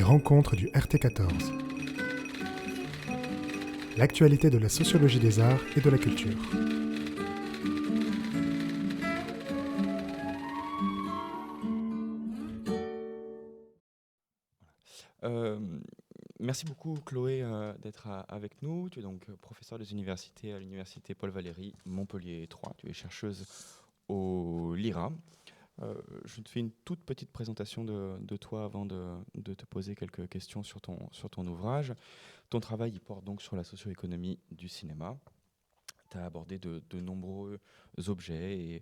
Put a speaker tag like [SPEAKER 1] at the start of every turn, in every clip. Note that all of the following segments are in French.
[SPEAKER 1] rencontres du RT14. L'actualité de la sociologie des arts et de la culture.
[SPEAKER 2] Merci beaucoup Chloé d'être avec nous. Tu es donc professeure des universités à l'université Paul Valéry, Montpellier 3. Tu es chercheuse au LIRA. Je te fais une toute petite présentation de toi avant de te poser quelques questions sur ton ouvrage. Ton travail il porte donc sur la socio-économie du cinéma. Tu as abordé de nombreux objets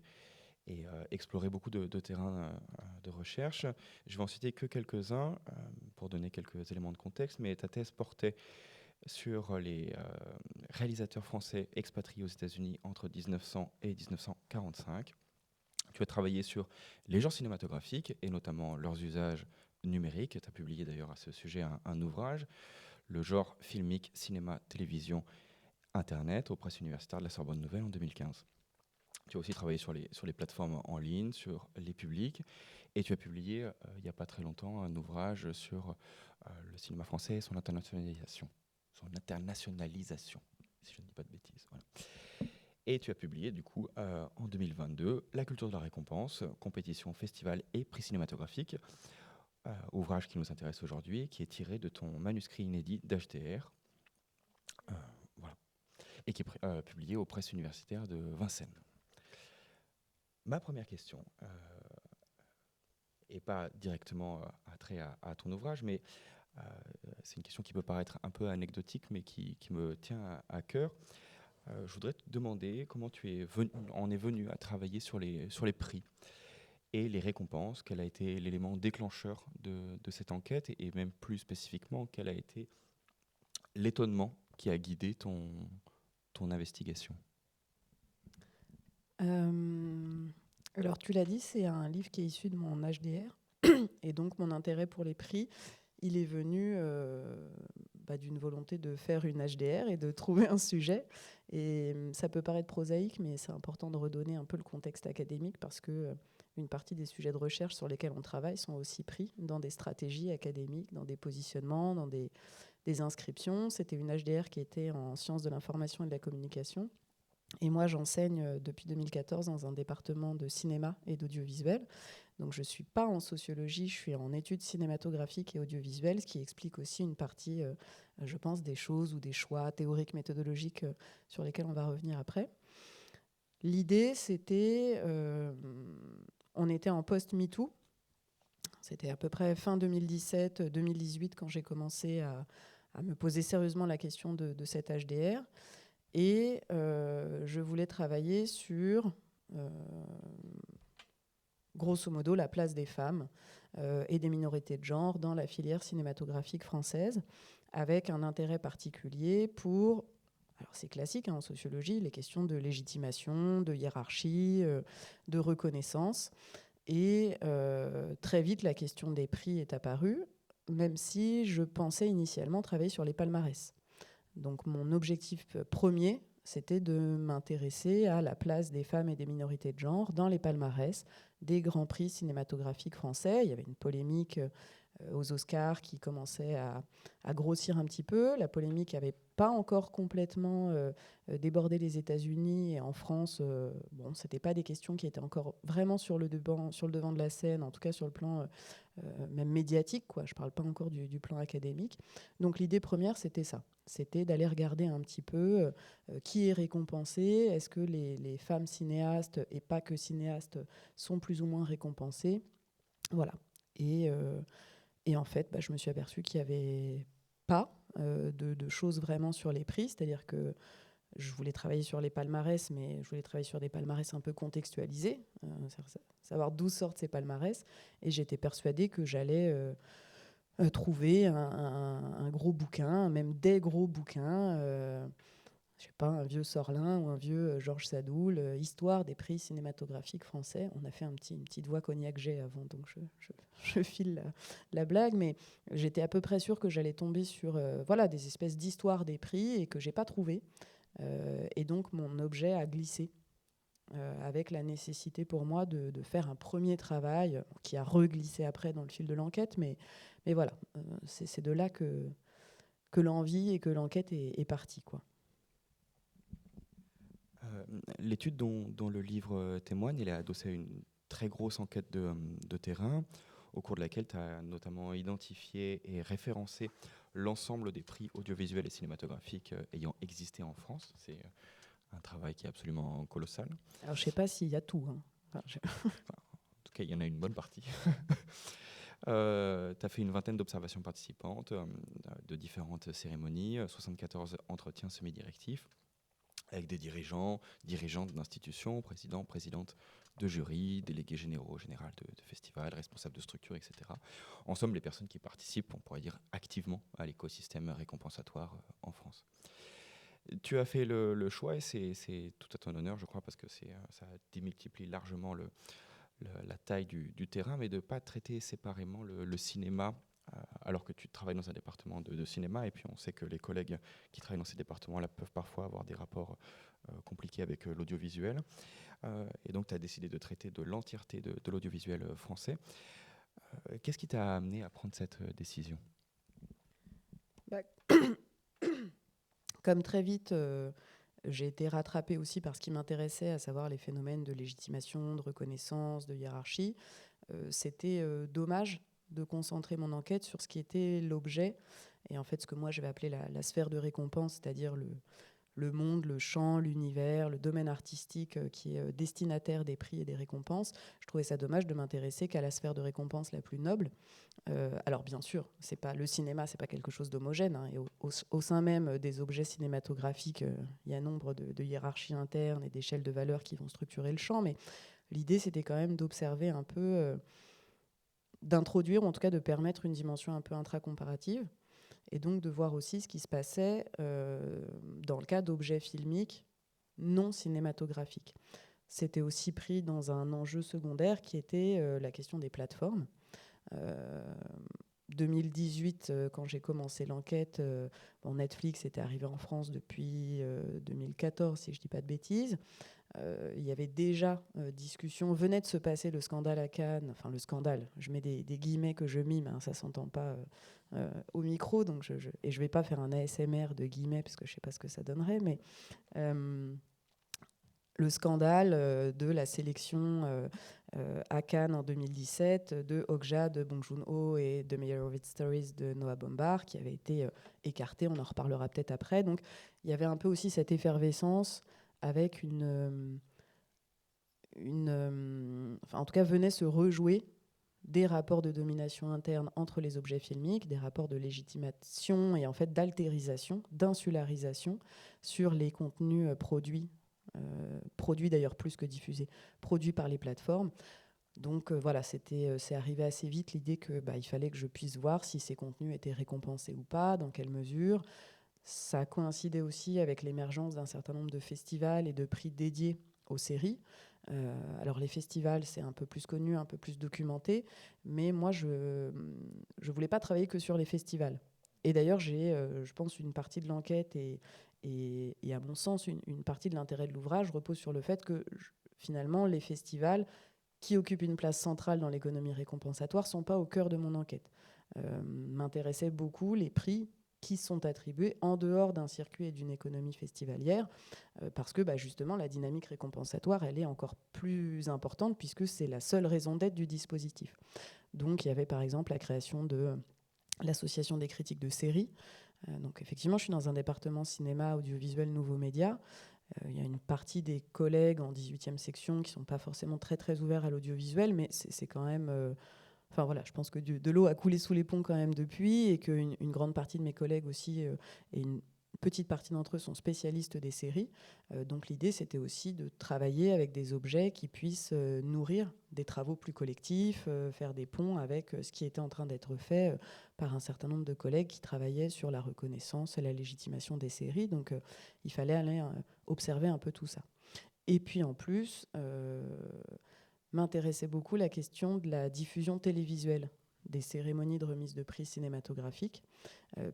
[SPEAKER 2] et exploré beaucoup de terrains de recherche. Je vais en citer que quelques-uns pour donner quelques éléments de contexte, mais ta thèse portait sur les réalisateurs français expatriés aux États-Unis entre 1900 et 1945. Tu as travaillé sur les genres cinématographiques et notamment leurs usages numériques. Tu as publié d'ailleurs à ce sujet un ouvrage, Le genre filmique, cinéma, télévision, Internet, aux presses universitaires de la Sorbonne Nouvelle en 2015. Tu as aussi travaillé sur les plateformes en ligne, sur les publics, et tu as publié il n'y a pas très longtemps un ouvrage sur le cinéma français et son internationalisation. Si je ne dis pas de bêtises. Voilà. Et tu as publié du coup en 2022 La culture de la récompense, compétition, festival et prix cinématographique, ouvrage qui nous intéresse aujourd'hui, qui est tiré de ton manuscrit inédit d'HTR, voilà, et qui est publié aux presses universitaires de Vincennes. Ma première question, et pas directement attrait à ton ouvrage, mais c'est une question qui peut paraître un peu anecdotique, mais qui me tient à cœur. Je voudrais te demander comment en es venu à travailler sur les prix et les récompenses, quel a été l'élément déclencheur de cette enquête, et même plus spécifiquement, quel a été l'étonnement qui a guidé ton investigation.
[SPEAKER 3] Alors tu l'as dit, c'est un livre qui est issu de mon HDR et donc mon intérêt pour les prix, il est venu d'une volonté de faire une HDR et de trouver un sujet. Et ça peut paraître prosaïque, mais c'est important de redonner un peu le contexte académique parce que une partie des sujets de recherche sur lesquels on travaille sont aussi pris dans des stratégies académiques, dans des positionnements, dans des inscriptions. C'était une HDR qui était en sciences de l'information et de la communication. Et moi, j'enseigne depuis 2014 dans un département de cinéma et d'audiovisuel. Donc, je ne suis pas en sociologie, je suis en études cinématographiques et audiovisuelles, ce qui explique aussi une partie, je pense, des choses ou des choix théoriques, méthodologiques sur lesquels on va revenir après. L'idée, c'était... on était en post-MeToo. C'était à peu près fin 2017-2018 quand j'ai commencé à me poser sérieusement la question de cette HDR. Et je voulais travailler sur, grosso modo, la place des femmes et des minorités de genre dans la filière cinématographique française, avec un intérêt particulier pour, alors c'est classique en sociologie, les questions de légitimation, de hiérarchie, de reconnaissance. Et très vite, la question des prix est apparue, même si je pensais initialement travailler sur les palmarès. Donc mon objectif premier, c'était de m'intéresser à la place des femmes et des minorités de genre dans les palmarès des grands prix cinématographiques français. Il y avait une polémique aux Oscars qui commençait à grossir un petit peu. La polémique n'avait pas encore complètement débordé les États-Unis. Et en France, ce n'était pas des questions qui étaient encore vraiment sur le devant de la scène, en tout cas sur le plan même médiatique, quoi. Je ne parle pas encore du plan académique. Donc l'idée première, c'était ça. C'était d'aller regarder un petit peu qui est récompensé, est-ce que les femmes cinéastes, et pas que cinéastes, sont plus ou moins récompensées. Voilà. Et en fait, je me suis aperçue qu'il n'y avait pas de choses vraiment sur les prix, c'est-à-dire que je voulais travailler sur les palmarès, mais je voulais travailler sur des palmarès un peu contextualisés, savoir d'où sortent ces palmarès, et j'étais persuadée que j'allais trouver un gros bouquin, même des gros bouquins, je sais pas, un vieux Sorlin ou un vieux Georges Sadoul, Histoire des prix cinématographiques français. On a fait une petite voix cognac-G avant, donc je file la blague, mais j'étais à peu près sûre que j'allais tomber sur des espèces d'histoires des prix et que j'ai pas trouvé. Et donc mon objet a glissé. avec la nécessité pour moi de faire un premier travail qui a reglissé après dans le fil de l'enquête, mais voilà, c'est de là que l'envie et que l'enquête est partie, quoi.
[SPEAKER 2] L'étude dont le livre témoigne, elle est adossée à une très grosse enquête de terrain, au cours de laquelle tu as notamment identifié et référencé l'ensemble des prix audiovisuels et cinématographiques ayant existé en France. C'est un travail qui est absolument colossal.
[SPEAKER 3] Alors, je ne sais pas s'il y a tout, hein.
[SPEAKER 2] En tout cas, il y en a une bonne partie. Tu as fait une vingtaine d'observations participantes de différentes cérémonies, 74 entretiens semi-directifs avec des dirigeants, dirigeantes d'institutions, présidents, présidentes de jury, délégués généraux, générales de festivals, responsables de structures, etc. En somme, les personnes qui participent, on pourrait dire activement, à l'écosystème récompensatoire en France. Tu as fait le choix, et c'est tout à ton honneur, je crois, parce que ça démultiplie largement la taille du terrain, mais de ne pas traiter séparément le cinéma, alors que tu travailles dans un département de cinéma, et puis on sait que les collègues qui travaillent dans ces départements-là peuvent parfois avoir des rapports compliqués avec l'audiovisuel. Et donc tu as décidé de traiter de l'entièreté de l'audiovisuel français. Qu'est-ce qui t'a amené à prendre cette décision ?
[SPEAKER 3] Comme très vite, j'ai été rattrapée aussi par ce qui m'intéressait, à savoir les phénomènes de légitimation, de reconnaissance, de hiérarchie. C'était dommage de concentrer mon enquête sur ce qui était l'objet, et en fait ce que moi je vais appeler la sphère de récompense, c'est-à-dire le monde, le champ, l'univers, le domaine artistique qui est destinataire des prix et des récompenses. Je trouvais ça dommage de m'intéresser qu'à la sphère de récompense la plus noble. Alors bien sûr, le cinéma, c'est pas quelque chose d'homogène, hein, et au sein même des objets cinématographiques, il y a nombre de hiérarchies internes et d'échelles de valeurs qui vont structurer le champ, mais l'idée c'était quand même d'observer un peu, d'introduire, ou en tout cas de permettre une dimension un peu intracomparative, et donc de voir aussi ce qui se passait dans le cas d'objets filmiques non cinématographiques. C'était aussi pris dans un enjeu secondaire qui était la question des plateformes. 2018, quand j'ai commencé l'enquête, Netflix était arrivé en France depuis 2014, si je ne dis pas de bêtises. Il y avait déjà discussion, venait de se passer le scandale à Cannes, enfin le scandale, je mets des guillemets que je mime, hein, ça ne s'entend pas au micro, donc et je ne vais pas faire un ASMR de guillemets parce que je ne sais pas ce que ça donnerait, mais le scandale de la sélection à Cannes en 2017 de Okja de Bong Joon-ho et de Meyerowitz Stories de Noah Baumbach, qui avait été écarté, on en reparlera peut-être après. Donc il y avait un peu aussi cette effervescence avec en tout cas venait se rejouer des rapports de domination interne entre les objets filmiques, des rapports de légitimation et en fait d'altérisation, d'insularisation sur les contenus produits d'ailleurs plus que diffusés, produits par les plateformes. Donc voilà, c'est arrivé assez vite l'idée que il fallait que je puisse voir si ces contenus étaient récompensés ou pas, dans quelle mesure. Ça a coïncidé aussi avec l'émergence d'un certain nombre de festivals et de prix dédiés aux séries. Alors les festivals, c'est un peu plus connu, un peu plus documenté, mais moi, je voulais pas travailler que sur les festivals. Et d'ailleurs, j'ai, je pense, une partie de l'enquête et à mon sens, une partie de l'intérêt de l'ouvrage repose sur le fait que finalement, les festivals qui occupent une place centrale dans l'économie récompensatoire ne sont pas au cœur de mon enquête. M'intéressaient beaucoup les prix qui sont attribués en dehors d'un circuit et d'une économie festivalière, parce que justement la dynamique récompensatoire, elle est encore plus importante puisque c'est la seule raison d'être du dispositif. Donc il y avait par exemple la création de l'association des critiques de séries. Donc effectivement, je suis dans un département cinéma, audiovisuel, nouveaux médias. Il y a une partie des collègues en 18e section qui ne sont pas forcément très, très ouverts à l'audiovisuel, mais c'est quand même... Enfin voilà, je pense que de l'eau a coulé sous les ponts quand même depuis, et qu'une grande partie de mes collègues aussi, et une petite partie d'entre eux sont spécialistes des séries. Donc l'idée, c'était aussi de travailler avec des objets qui puissent nourrir des travaux plus collectifs, faire des ponts avec ce qui était en train d'être fait par un certain nombre de collègues qui travaillaient sur la reconnaissance et la légitimation des séries. Donc il fallait aller observer un peu tout ça. Et puis en plus... m'intéressait beaucoup la question de la diffusion télévisuelle des cérémonies de remise de prix cinématographiques,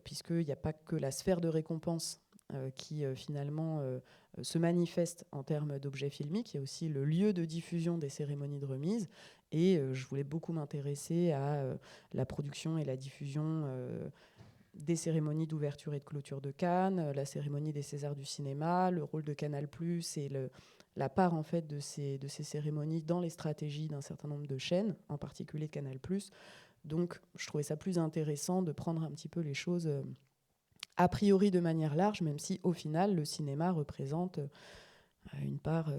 [SPEAKER 3] puisqu'il n'y a pas que la sphère de récompense qui finalement se manifeste en termes d'objets filmiques. Il y a aussi le lieu de diffusion des cérémonies de remise. Et je voulais beaucoup m'intéresser à la production et la diffusion des cérémonies d'ouverture et de clôture de Cannes, la cérémonie des Césars du cinéma, le rôle de Canal+, et la part en fait de ces cérémonies dans les stratégies d'un certain nombre de chaînes, en particulier de Canal+. Donc je trouvais ça plus intéressant de prendre un petit peu les choses a priori de manière large, même si au final le cinéma représente une part,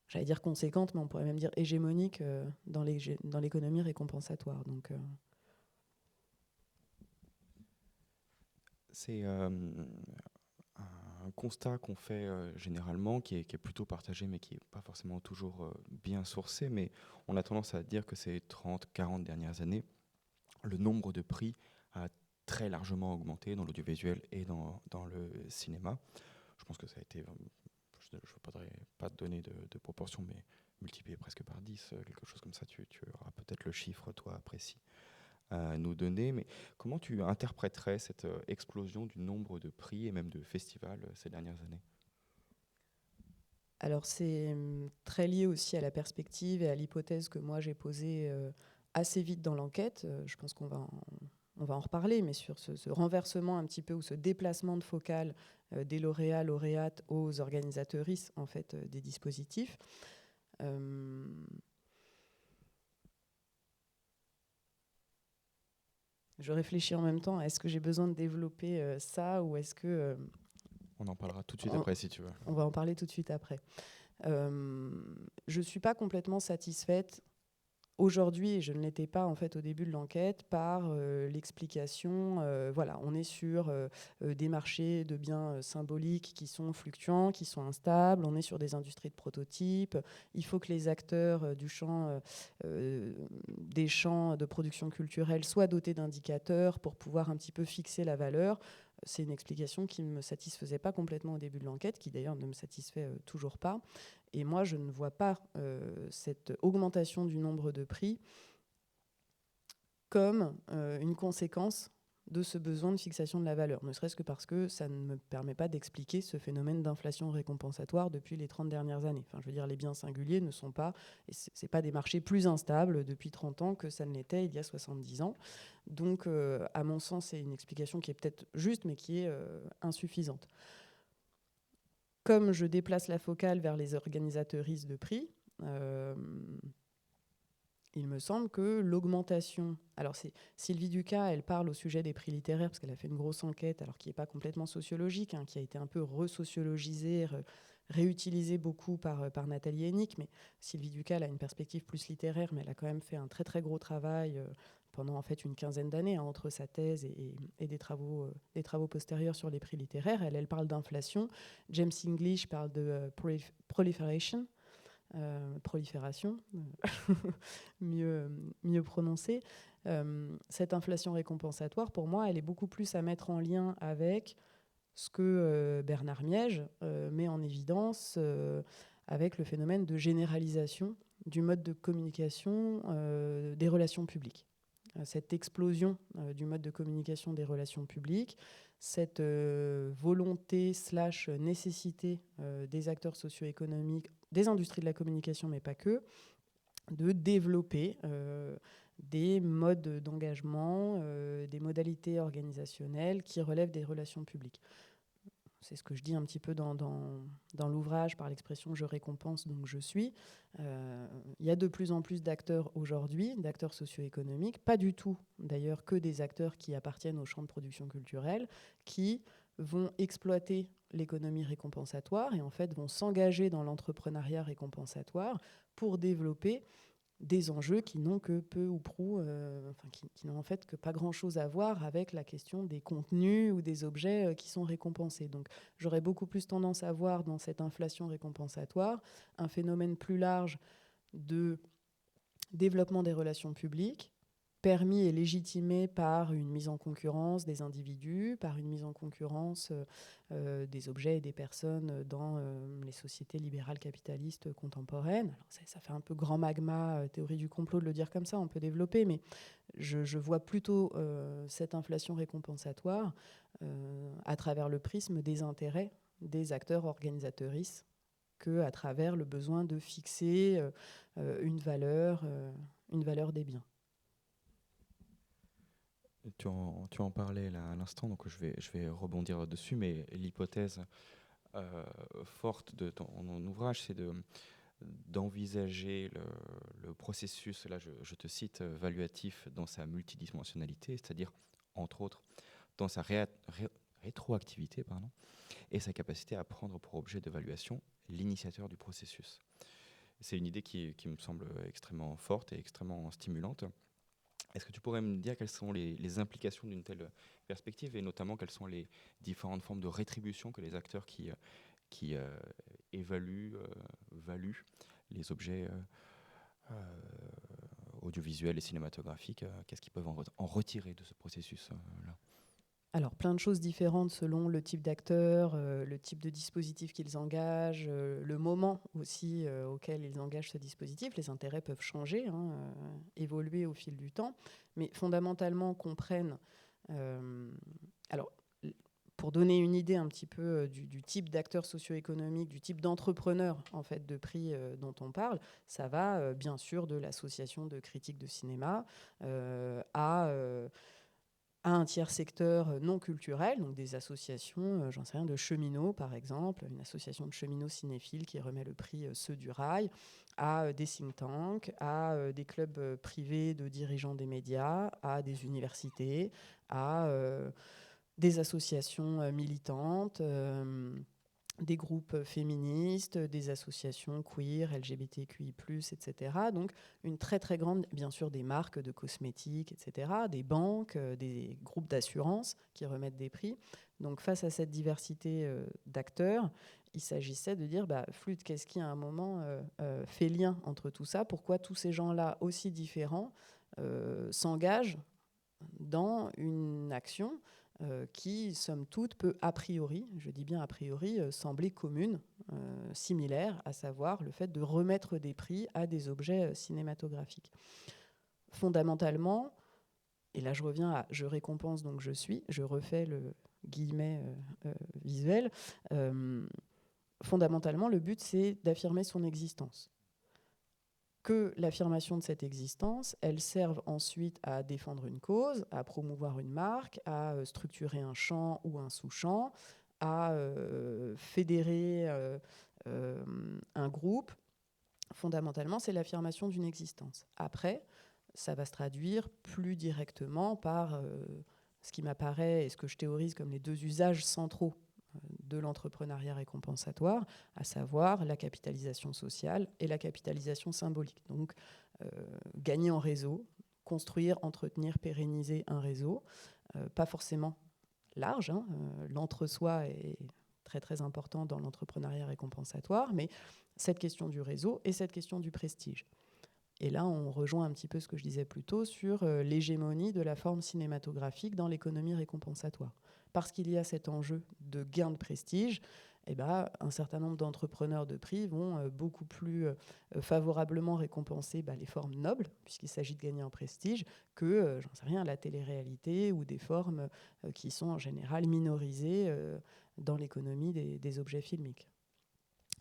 [SPEAKER 3] j'allais dire conséquente, mais on pourrait même dire hégémonique dans l'économie récompensatoire. Donc,
[SPEAKER 2] c'est un constat qu'on fait généralement, qui est plutôt partagé, mais qui n'est pas forcément toujours bien sourcé. Mais on a tendance à dire que ces 30-40 dernières années, le nombre de prix a très largement augmenté dans l'audiovisuel et dans le cinéma. Je pense que ça a été, je ne voudrais pas te donner de proportion, mais multiplié presque par 10, quelque chose comme ça. Tu auras peut-être le chiffre, toi, précis à nous donner. Mais comment tu interpréterais cette explosion du nombre de prix et même de festivals ces dernières années ?
[SPEAKER 3] Alors c'est très lié aussi à la perspective et à l'hypothèse que moi j'ai posée assez vite dans l'enquête. Je pense qu'on va en reparler, mais sur ce renversement un petit peu ou ce déplacement de focale des lauréats, lauréates aux organisatrices en fait, des dispositifs. Je réfléchis en même temps, est-ce que j'ai besoin de développer ça ou est-ce que...
[SPEAKER 2] On en parlera tout de suite après si tu veux.
[SPEAKER 3] On va en parler tout de suite après. Je ne suis pas complètement satisfaite aujourd'hui, et je ne l'étais pas en fait au début de l'enquête, par l'explication. Voilà, on est sur des marchés de biens symboliques qui sont fluctuants, qui sont instables. On est sur des industries de prototypes. Il faut que les acteurs des champs de production culturelle soient dotés d'indicateurs pour pouvoir un petit peu fixer la valeur. C'est une explication qui ne me satisfaisait pas complètement au début de l'enquête, qui d'ailleurs ne me satisfait toujours pas. Et moi, je ne vois pas cette augmentation du nombre de prix comme une conséquence de ce besoin de fixation de la valeur, ne serait-ce que parce que ça ne me permet pas d'expliquer ce phénomène d'inflation récompensatoire depuis les 30 dernières années. Enfin, je veux dire, les biens singuliers ne sont pas, et c'est pas des marchés plus instables depuis 30 ans que ça ne l'était il y a 70 ans. Donc, à mon sens, c'est une explication qui est peut-être juste, mais qui est insuffisante. Comme je déplace la focale vers les organisatrices de prix, il me semble que l'augmentation... Alors, Sylvie Ducas, elle parle au sujet des prix littéraires, parce qu'elle a fait une grosse enquête, alors qui n'est pas complètement sociologique, qui a été un peu re-sociologisée, réutilisée beaucoup par Nathalie Hennick. Mais Sylvie Ducas, elle a une perspective plus littéraire, mais elle a quand même fait un très, très gros travail pendant en fait une quinzaine d'années, entre sa thèse et des travaux postérieurs sur les prix littéraires. Elle parle d'inflation. James English parle de proliferation. Prolifération, mieux prononcé. Cette inflation récompensatoire, pour moi, elle est beaucoup plus à mettre en lien avec ce que Bernard Miège met en évidence avec le phénomène de généralisation du mode de communication des relations publiques. Cette explosion du mode de communication des relations publiques, cette volonté / nécessité des acteurs socio-économiques, des industries de la communication, mais pas que, de développer des modes d'engagement, des modalités organisationnelles qui relèvent des relations publiques. C'est ce que je dis un petit peu dans l'ouvrage par l'expression « je récompense, donc je suis ». Il y a de plus en plus d'acteurs aujourd'hui, d'acteurs socio-économiques, pas du tout d'ailleurs que des acteurs qui appartiennent au champ de production culturelle, qui vont exploiter l'économie récompensatoire et en fait vont s'engager dans l'entrepreneuriat récompensatoire pour développer des enjeux qui n'ont que peu ou prou, qui n'ont en fait que pas grand-chose à voir avec la question des contenus ou des objets qui sont récompensés. Donc j'aurais beaucoup plus tendance à voir dans cette inflation récompensatoire un phénomène plus large de développement des relations publiques, permis et légitimé par une mise en concurrence des individus, par une mise en concurrence des objets et des personnes dans les sociétés libérales capitalistes contemporaines. Alors ça fait un peu grand magma, théorie du complot de le dire comme ça, on peut développer, mais je vois plutôt cette inflation récompensatoire à travers le prisme des intérêts des acteurs organisateuristes qu'à travers le besoin de fixer une valeur des biens.
[SPEAKER 2] Tu en parlais là à l'instant, donc je vais rebondir dessus, mais l'hypothèse forte de ton ouvrage, c'est d'envisager le processus, là je te cite, valuatif dans sa multidimensionnalité, c'est-à-dire, entre autres, dans sa rétroactivité, et sa capacité à prendre pour objet d'évaluation l'initiateur du processus. C'est une idée qui me semble extrêmement forte et extrêmement stimulante. Est-ce que tu pourrais me dire quelles sont les implications d'une telle perspective, et notamment quelles sont les différentes formes de rétribution que les acteurs qui valuent les objets audiovisuels et cinématographiques, qu'est-ce qu'ils peuvent en retirer de ce processus-là ?
[SPEAKER 3] Alors, plein de choses différentes selon le type d'acteur, le type de dispositif qu'ils engagent, le moment aussi auquel ils engagent ce dispositif. Les intérêts peuvent changer, évoluer au fil du temps, mais fondamentalement comprennent... alors, pour donner une idée un petit peu du type d'acteur socio-économique, du type d'entrepreneur en fait, de prix dont on parle, ça va bien sûr de l'association de critiques de cinéma à un tiers secteur non culturel, donc des associations, j'en sais rien, de cheminots par exemple, une association de cheminots cinéphiles qui remet le prix Ceux du Rail, à des think tanks, à des clubs privés de dirigeants des médias, à des universités, à des associations militantes, des groupes féministes, des associations queer, LGBTQI+, etc. Donc une très très grande, bien sûr des marques de cosmétiques, etc., des banques, des groupes d'assurance qui remettent des prix. Donc face à cette diversité d'acteurs, il s'agissait de dire, flûte, qu'est-ce qui à un moment fait lien entre tout ça ? Pourquoi tous ces gens-là aussi différents s'engagent dans une action qui, somme toute, peut a priori, je dis bien a priori, sembler commune, similaire, à savoir le fait de remettre des prix à des objets cinématographiques. Fondamentalement, et là je reviens à « je récompense donc je suis », je refais le guillemet visuel, fondamentalement le but c'est d'affirmer son existence. Que l'affirmation de cette existence, elle serve ensuite à défendre une cause, à promouvoir une marque, à structurer un champ ou un sous-champ, à fédérer un groupe. Fondamentalement, c'est l'affirmation d'une existence. Après, ça va se traduire plus directement par ce qui m'apparaît et ce que je théorise comme les deux usages centraux de l'entrepreneuriat récompensatoire, à savoir la capitalisation sociale et la capitalisation symbolique. Donc, gagner en réseau, construire, entretenir, pérenniser un réseau, pas forcément large, l'entre-soi est très très important dans l'entrepreneuriat récompensatoire, mais cette question du réseau et cette question du prestige. Et là, on rejoint un petit peu ce que je disais plus tôt sur l'hégémonie de la forme cinématographique dans l'économie récompensatoire. Parce qu'il y a cet enjeu de gain de prestige, un certain nombre d'entrepreneurs de prix vont beaucoup plus favorablement récompenser les formes nobles, puisqu'il s'agit de gagner en prestige, que, j'en sais rien, la télé-réalité ou des formes qui sont en général minorisées dans l'économie des objets filmiques.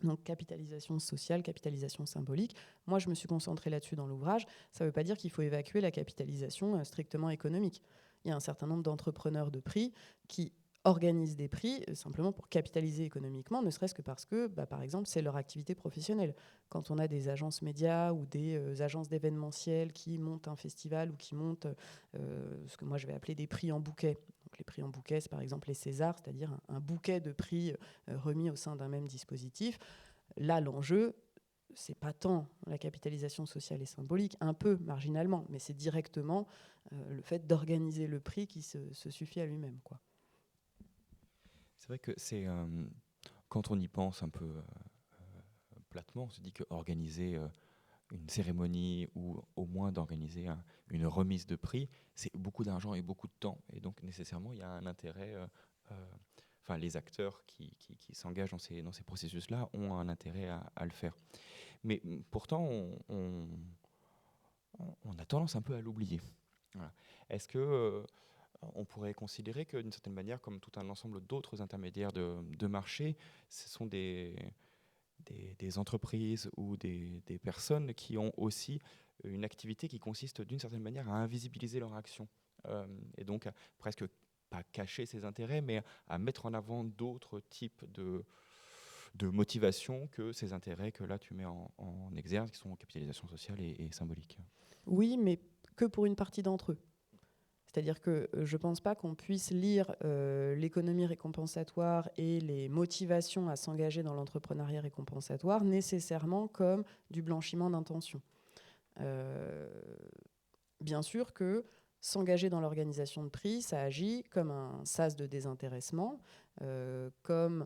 [SPEAKER 3] Donc capitalisation sociale, capitalisation symbolique. Moi, je me suis concentrée là-dessus dans l'ouvrage. Ça ne veut pas dire qu'il faut évacuer la capitalisation strictement économique. Il y a un certain nombre d'entrepreneurs de prix qui organisent des prix simplement pour capitaliser économiquement, ne serait-ce que parce que, par exemple, c'est leur activité professionnelle. Quand on a des agences médias ou des agences d'événementiel qui montent un festival ou qui montent ce que moi je vais appeler des prix en bouquet. Donc, les prix en bouquet, c'est par exemple les Césars, c'est-à-dire un bouquet de prix remis au sein d'un même dispositif. Là, l'enjeu, c'est pas tant la capitalisation sociale et symbolique, un peu marginalement, mais c'est directement le fait d'organiser le prix qui se suffit à lui-même, quoi.
[SPEAKER 2] C'est vrai que c'est quand on y pense un peu platement, on se dit que organiser une cérémonie ou au moins d'organiser une remise de prix, c'est beaucoup d'argent et beaucoup de temps. Et donc nécessairement, il y a un intérêt, enfin les acteurs qui s'engagent dans ces processus-là ont un intérêt à le faire. Mais pourtant, on a tendance un peu à l'oublier. Voilà. Est-ce que on pourrait considérer que d'une certaine manière, comme tout un ensemble d'autres intermédiaires de marché, ce sont des entreprises ou des personnes qui ont aussi une activité qui consiste d'une certaine manière à invisibiliser leur action et donc à presque pas cacher ses intérêts, mais à mettre en avant d'autres types de motivations que ces intérêts que là tu mets en exergue, qui sont capitalisation sociale et symbolique.
[SPEAKER 3] Oui, mais que pour une partie d'entre eux. C'est-à-dire que je ne pense pas qu'on puisse lire l'économie récompensatoire et les motivations à s'engager dans l'entrepreneuriat récompensatoire nécessairement comme du blanchiment d'intention. Bien sûr que s'engager dans l'organisation de prix, ça agit comme un sas de désintéressement, comme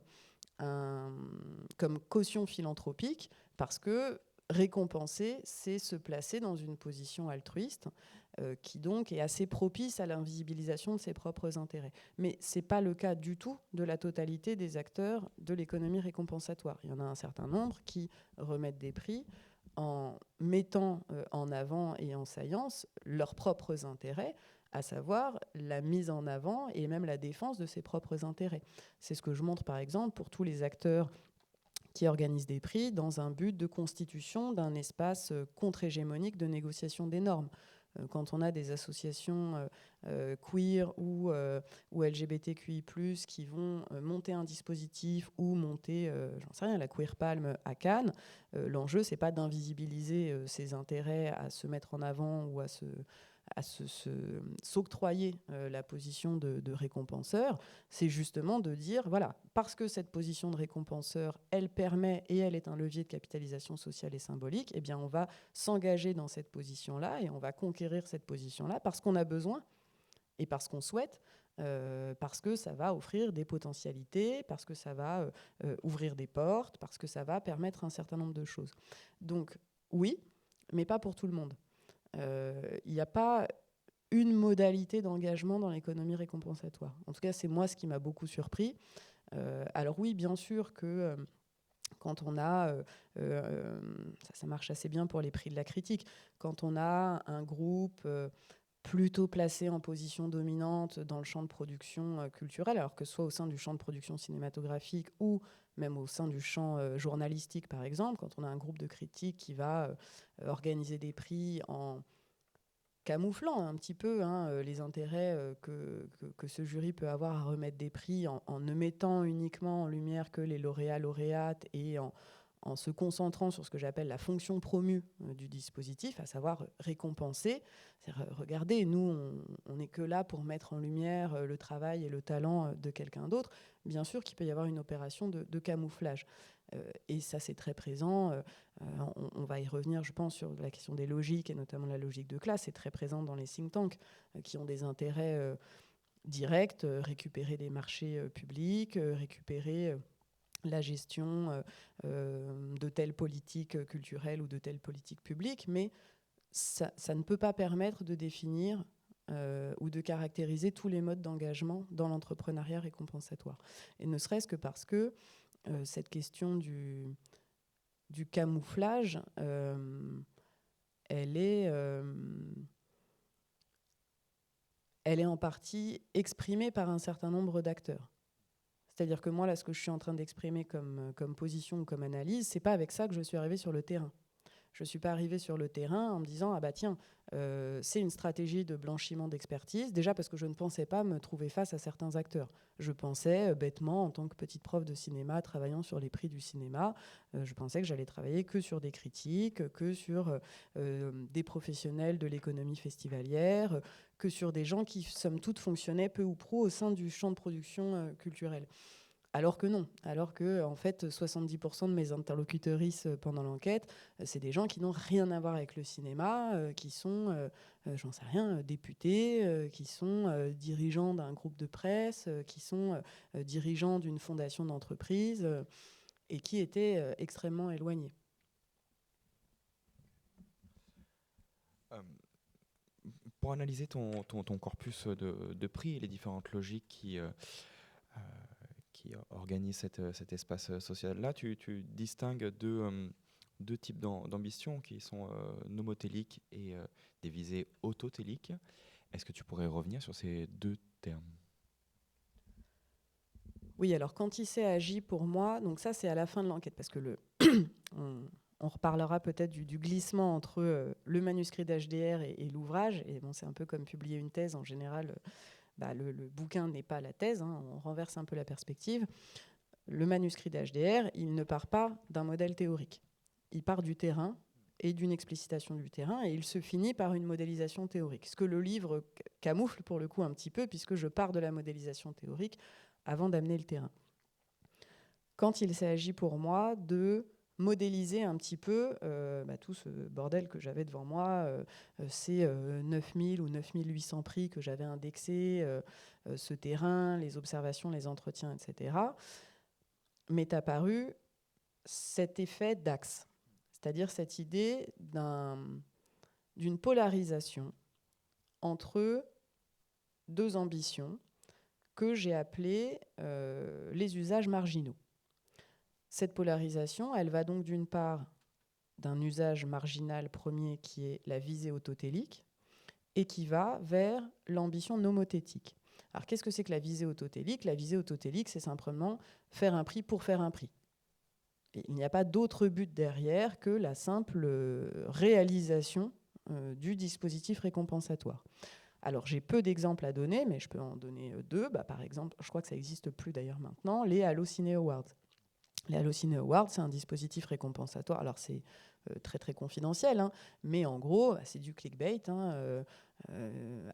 [SPEAKER 3] caution philanthropique, parce que récompenser, c'est se placer dans une position altruiste qui donc est assez propice à l'invisibilisation de ses propres intérêts. Mais ce n'est pas le cas du tout de la totalité des acteurs de l'économie récompensatoire. Il y en a un certain nombre qui remettent des prix en mettant en avant et en saillance leurs propres intérêts, à savoir la mise en avant et même la défense de ses propres intérêts. C'est ce que je montre par exemple pour tous les acteurs qui organisent des prix dans un but de constitution d'un espace contre-hégémonique de négociation des normes. Quand on a des associations queer ou LGBTQI+, qui vont monter un dispositif ou monter, j'en sais rien, la Queer Palm à Cannes, l'enjeu, c'est pas d'invisibiliser ses intérêts à se mettre en avant ou à s'octroyer la position de récompenseur, c'est justement de dire, voilà, parce que cette position de récompenseur, elle permet et elle est un levier de capitalisation sociale et symbolique, eh bien on va s'engager dans cette position-là et on va conquérir cette position-là parce qu'on a besoin et parce qu'on souhaite, parce que ça va offrir des potentialités, parce que ça va ouvrir des portes, parce que ça va permettre un certain nombre de choses. Donc oui, mais pas pour tout le monde. Il n'y a pas une modalité d'engagement dans l'économie récompensatoire. En tout cas, c'est moi ce qui m'a beaucoup surpris. Alors oui, bien sûr que quand on a, ça marche assez bien pour les prix de la critique, quand on a un groupe plutôt placé en position dominante dans le champ de production culturelle, alors que ce soit au sein du champ de production cinématographique ou même au sein du champ journalistique, par exemple, quand on a un groupe de critiques qui va organiser des prix en camouflant un petit peu les intérêts que ce jury peut avoir à remettre des prix en ne mettant uniquement en lumière que les lauréats-lauréates et en se concentrant sur ce que j'appelle la fonction promue du dispositif, à savoir récompenser. Regardez, nous, on n'est que là pour mettre en lumière le travail et le talent de quelqu'un d'autre. Bien sûr qu'il peut y avoir une opération de camouflage. Et ça, c'est très présent. On va y revenir, je pense, sur la question des logiques, et notamment la logique de classe. C'est très présent dans les think tanks qui ont des intérêts directs, récupérer des marchés publics, récupérer la gestion de telle politique culturelle ou de telle politique publique, mais ça ne peut pas permettre de définir ou de caractériser tous les modes d'engagement dans l'entrepreneuriat récompensatoire. Et ne serait-ce que parce que cette question du camouflage, elle est en partie exprimée par un certain nombre d'acteurs. C'est-à-dire que moi, là, ce que je suis en train d'exprimer comme position ou comme analyse, c'est pas avec ça que je suis arrivée sur le terrain. Je ne suis pas arrivée sur le terrain en me disant « Ah bah tiens, c'est une stratégie de blanchiment d'expertise », déjà parce que je ne pensais pas me trouver face à certains acteurs. Je pensais bêtement, en tant que petite prof de cinéma, travaillant sur les prix du cinéma, je pensais que j'allais travailler que sur des critiques, que sur des professionnels de l'économie festivalière, que sur des gens qui, somme toute, fonctionnaient peu ou prou au sein du champ de production culturelle. Alors que non, alors que en fait 70% de mes interlocutrices pendant l'enquête, c'est des gens qui n'ont rien à voir avec le cinéma, qui sont, j'en sais rien, députés, qui sont dirigeants d'un groupe de presse, qui sont dirigeants d'une fondation d'entreprise et qui étaient extrêmement éloignés.
[SPEAKER 2] Pour analyser ton corpus de prix et les différentes logiques qui organisent cet espace social-là, tu distingues deux types d'ambitions qui sont nomotéliques et des visées autotéliques. Est-ce que tu pourrais revenir sur ces deux termes ?
[SPEAKER 3] Oui, alors quand il s'est agi pour moi, donc ça c'est à la fin de l'enquête, parce que on reparlera peut-être du glissement entre le manuscrit d'HDR et l'ouvrage, et bon, c'est un peu comme publier une thèse, en général, le bouquin n'est pas la thèse, hein, on renverse un peu la perspective. Le manuscrit d'HDR, il ne part pas d'un modèle théorique, il part du terrain et d'une explicitation du terrain, et il se finit par une modélisation théorique, ce que le livre camoufle pour le coup un petit peu, puisque je pars de la modélisation théorique avant d'amener le terrain. Quand il s'agit pour moi de modéliser un petit peu tout ce bordel que j'avais devant moi, ces 9000 ou 9800 prix que j'avais indexés, ce terrain, les observations, les entretiens, etc., m'est apparu cet effet d'axe, c'est-à-dire cette idée d'une polarisation entre deux ambitions que j'ai appelées les usages marginaux. Cette polarisation, elle va donc d'une part d'un usage marginal premier qui est la visée autotélique et qui va vers l'ambition nomothétique. Alors qu'est-ce que c'est que la visée autotélique ? La visée autotélique, c'est simplement faire un prix pour faire un prix. Et il n'y a pas d'autre but derrière que la simple réalisation du dispositif récompensatoire. Alors, j'ai peu d'exemples à donner, mais je peux en donner deux. Par exemple, je crois que ça n'existe plus d'ailleurs maintenant, les Allociné Awards. Les Allociné Awards, c'est un dispositif récompensatoire. Alors, c'est très, très confidentiel, hein, mais en gros, c'est du clickbait.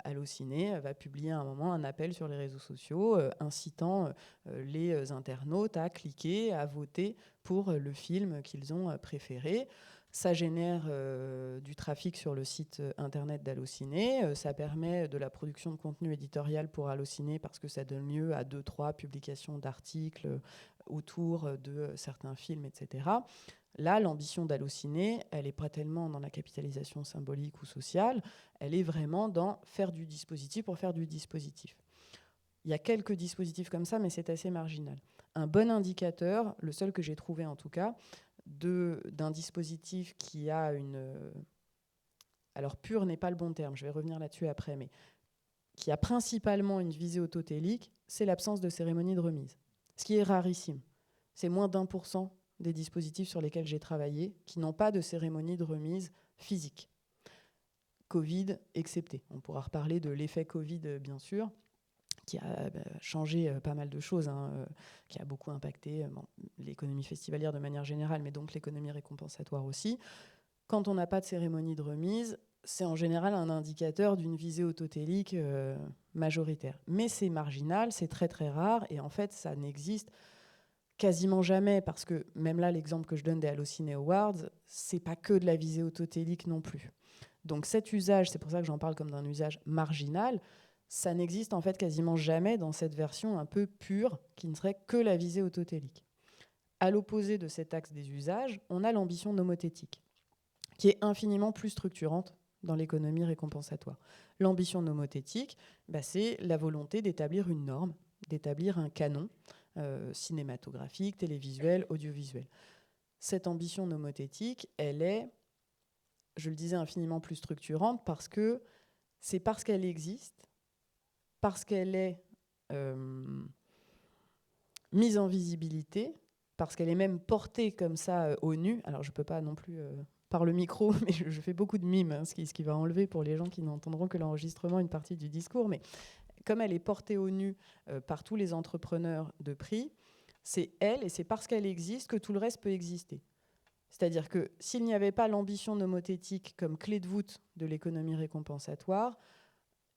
[SPEAKER 3] Allociné va publier à un moment un appel sur les réseaux sociaux incitant les internautes à cliquer, à voter pour le film qu'ils ont préféré. Ça génère du trafic sur le site internet d'Allociné. Ça permet de la production de contenu éditorial pour Allociné parce que ça donne lieu à 2-3 publications d'articles autour de certains films, etc. Là, l'ambition d'Allociné, elle n'est pas tellement dans la capitalisation symbolique ou sociale, elle est vraiment dans faire du dispositif pour faire du dispositif. Il y a quelques dispositifs comme ça, mais c'est assez marginal. Un bon indicateur, le seul que j'ai trouvé en tout cas, d'un dispositif qui a une... alors pur n'est pas le bon terme, je vais revenir là-dessus après, mais qui a principalement une visée autotélique, c'est l'absence de cérémonie de remise. Ce qui est rarissime. C'est moins d'1% des dispositifs sur lesquels j'ai travaillé qui n'ont pas de cérémonie de remise physique. Covid excepté. On pourra reparler de l'effet Covid, bien sûr, qui a changé pas mal de choses, qui a beaucoup impacté l'économie festivalière de manière générale, mais donc l'économie récompensatoire aussi. Quand on n'a pas de cérémonie de remise, c'est en général un indicateur d'une visée autotélique majoritaire. Mais c'est marginal, c'est très très rare, et en fait, ça n'existe quasiment jamais, parce que même là, l'exemple que je donne des Allociné Awards, c'est pas que de la visée autotélique non plus. Donc cet usage, c'est pour ça que j'en parle comme d'un usage marginal, ça n'existe en fait quasiment jamais dans cette version un peu pure qui ne serait que la visée autotélique. À l'opposé de cet axe des usages, on a l'ambition nomothétique, qui est infiniment plus structurante dans l'économie récompensatoire. L'ambition nomothétique, c'est la volonté d'établir une norme, d'établir un canon cinématographique, télévisuel, audiovisuel. Cette ambition nomothétique, elle est, je le disais, infiniment plus structurante parce que c'est parce qu'elle existe, parce qu'elle est mise en visibilité, parce qu'elle est même portée comme ça au nu. Alors je ne peux pas non plus par le micro, mais je fais beaucoup de mimes, ce qui va enlever pour les gens qui n'entendront que l'enregistrement une partie du discours. Mais comme elle est portée au nu par tous les entrepreneurs de prix, c'est elle, et c'est parce qu'elle existe que tout le reste peut exister. C'est-à-dire que s'il n'y avait pas l'ambition nomothétique comme clé de voûte de l'économie récompensatoire,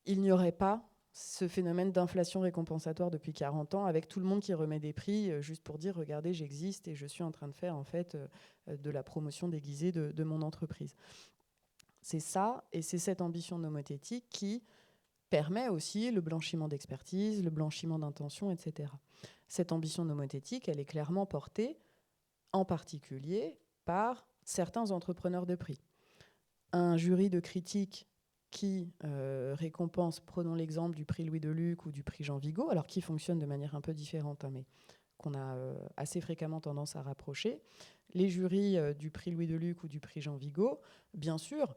[SPEAKER 3] il n'y aurait pas ce phénomène d'inflation récompensatoire depuis 40 ans, avec tout le monde qui remet des prix juste pour dire « regardez, j'existe et je suis en train de faire en fait de la promotion déguisée de mon entreprise ». C'est ça, et c'est cette ambition nomothétique qui permet aussi le blanchiment d'expertise, le blanchiment d'intention, etc. Cette ambition nomothétique, elle est clairement portée en particulier par certains entrepreneurs de prix. un jury de critique qui récompense, prenons l'exemple du prix Louis Deluc ou du prix Jean Vigo, alors qui fonctionne de manière un peu différente, hein, mais qu'on a assez fréquemment tendance à rapprocher. Les jurys du prix Louis Deluc ou du prix Jean Vigo, bien sûr,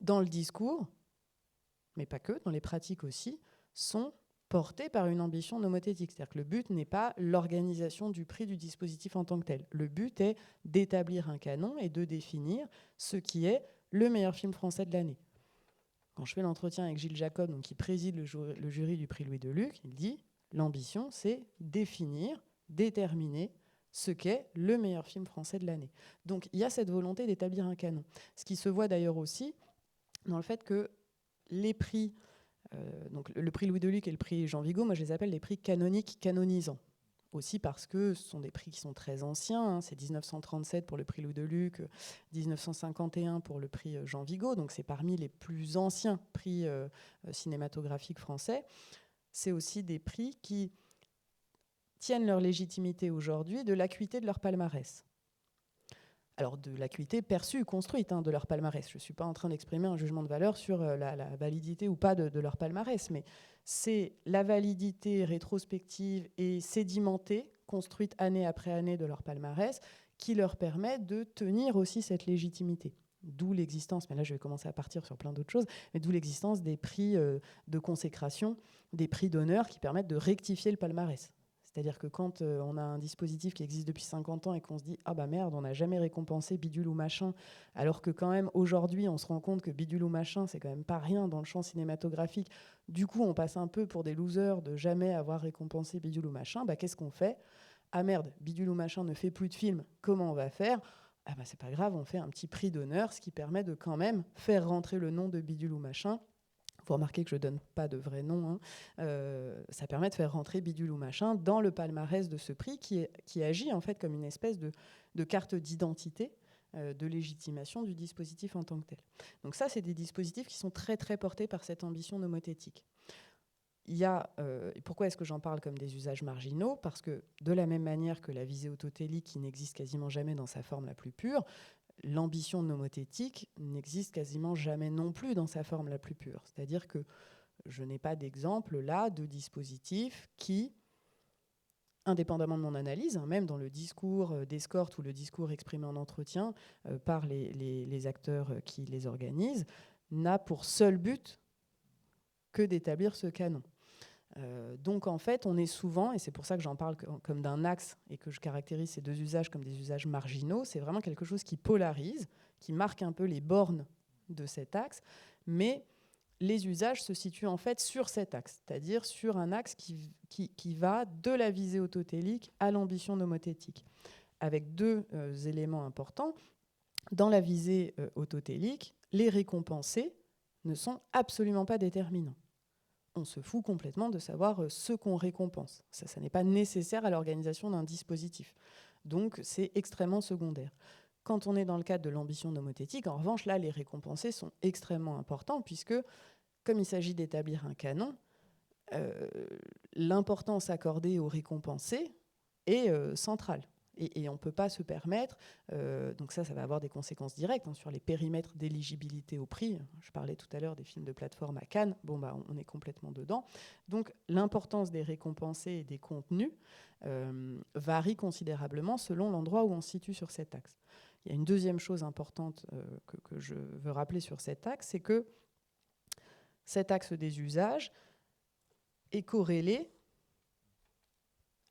[SPEAKER 3] dans le discours, mais pas que, dans les pratiques aussi, sont portés par une ambition nomothétique. C'est-à-dire que le but n'est pas l'organisation du prix du dispositif en tant que tel. Le but est d'établir un canon et de définir ce qui est le meilleur film français de l'année. Quand je fais l'entretien avec Gilles Jacob, donc qui préside le jury du prix Louis Deluc, il dit « L'ambition, c'est définir, déterminer ce qu'est le meilleur film français de l'année. » Donc il y a cette volonté d'établir un canon. Ce qui se voit d'ailleurs aussi dans le fait que les prix, donc le prix Louis Deluc et le prix Jean Vigo, moi je les appelle les prix canoniques canonisants. Aussi parce que ce sont des prix qui sont très anciens, hein. C'est 1937 pour le prix Louis Deluc, 1951 pour le prix Jean Vigo, donc c'est parmi les plus anciens prix cinématographiques français. C'est aussi des prix qui tiennent leur légitimité aujourd'hui de l'acuité de leur palmarès. Alors de l'acuité perçue, construite de leur palmarès. Je ne suis pas en train d'exprimer un jugement de valeur sur la validité ou pas de leur palmarès, mais c'est la validité rétrospective et sédimentée, construite année après année de leur palmarès, qui leur permet de tenir aussi cette légitimité. D'où l'existence, mais là je vais commencer à partir sur plein d'autres choses, mais d'où l'existence des prix de consécration, des prix d'honneur qui permettent de rectifier le palmarès. C'est-à-dire que quand on a un dispositif qui existe depuis 50 ans et qu'on se dit « Ah bah merde, on n'a jamais récompensé bidule ou machin », alors que quand même aujourd'hui on se rend compte que bidule ou machin c'est quand même pas rien dans le champ cinématographique, du coup on passe un peu pour des losers de jamais avoir récompensé bidule ou machin, bah qu'est-ce qu'on fait ? Ah merde, bidule ou machin ne fait plus de films, comment on va faire ? Ah bah c'est pas grave, on fait un petit prix d'honneur, ce qui permet de quand même faire rentrer le nom de bidule ou machin. Vous remarquez que je ne donne pas de vrai nom. Ça permet de faire rentrer bidule ou machin dans le palmarès de ce prix qui agit en fait comme une espèce de carte d'identité, de légitimation du dispositif en tant que tel. Donc ça, c'est des dispositifs qui sont très très portés par cette ambition nomothétique. Il y a, pourquoi est-ce que j'en parle comme des usages marginaux ? Parce que de la même manière que la visée autotélique qui n'existe quasiment jamais dans sa forme la plus pure, l'ambition nomothétique n'existe quasiment jamais non plus dans sa forme la plus pure. C'est-à-dire que je n'ai pas d'exemple là de dispositif qui, indépendamment de mon analyse, même dans le discours d'escorte ou le discours exprimé en entretien par les acteurs qui les organisent, n'a pour seul but que d'établir ce canon. Donc en fait, on est souvent, et c'est pour ça que j'en parle comme d'un axe et que je caractérise ces deux usages comme des usages marginaux, c'est vraiment quelque chose qui polarise, qui marque un peu les bornes de cet axe, mais les usages se situent en fait sur cet axe, c'est-à-dire sur un axe qui va de la visée autotélique à l'ambition nomothétique, avec deux éléments importants. Dans la visée autotélique, les récompensés ne sont absolument pas déterminants. On se fout complètement de savoir ce qu'on récompense. Ça n'est pas nécessaire à l'organisation d'un dispositif. Donc, c'est extrêmement secondaire. Quand on est dans le cadre de l'ambition nomothétique, en revanche, là, les récompensés sont extrêmement importants puisque, comme il s'agit d'établir un canon, l'importance accordée aux récompensés est centrale. Et on ne peut pas se permettre, donc ça va avoir des conséquences directes sur les périmètres d'éligibilité au prix. Je parlais tout à l'heure des films de plateforme à Cannes, on est complètement dedans. Donc l'importance des récompensés et des contenus varie considérablement selon l'endroit où on se situe sur cet axe. Il y a une deuxième chose importante que je veux rappeler sur cet axe, c'est que cet axe des usages est corrélé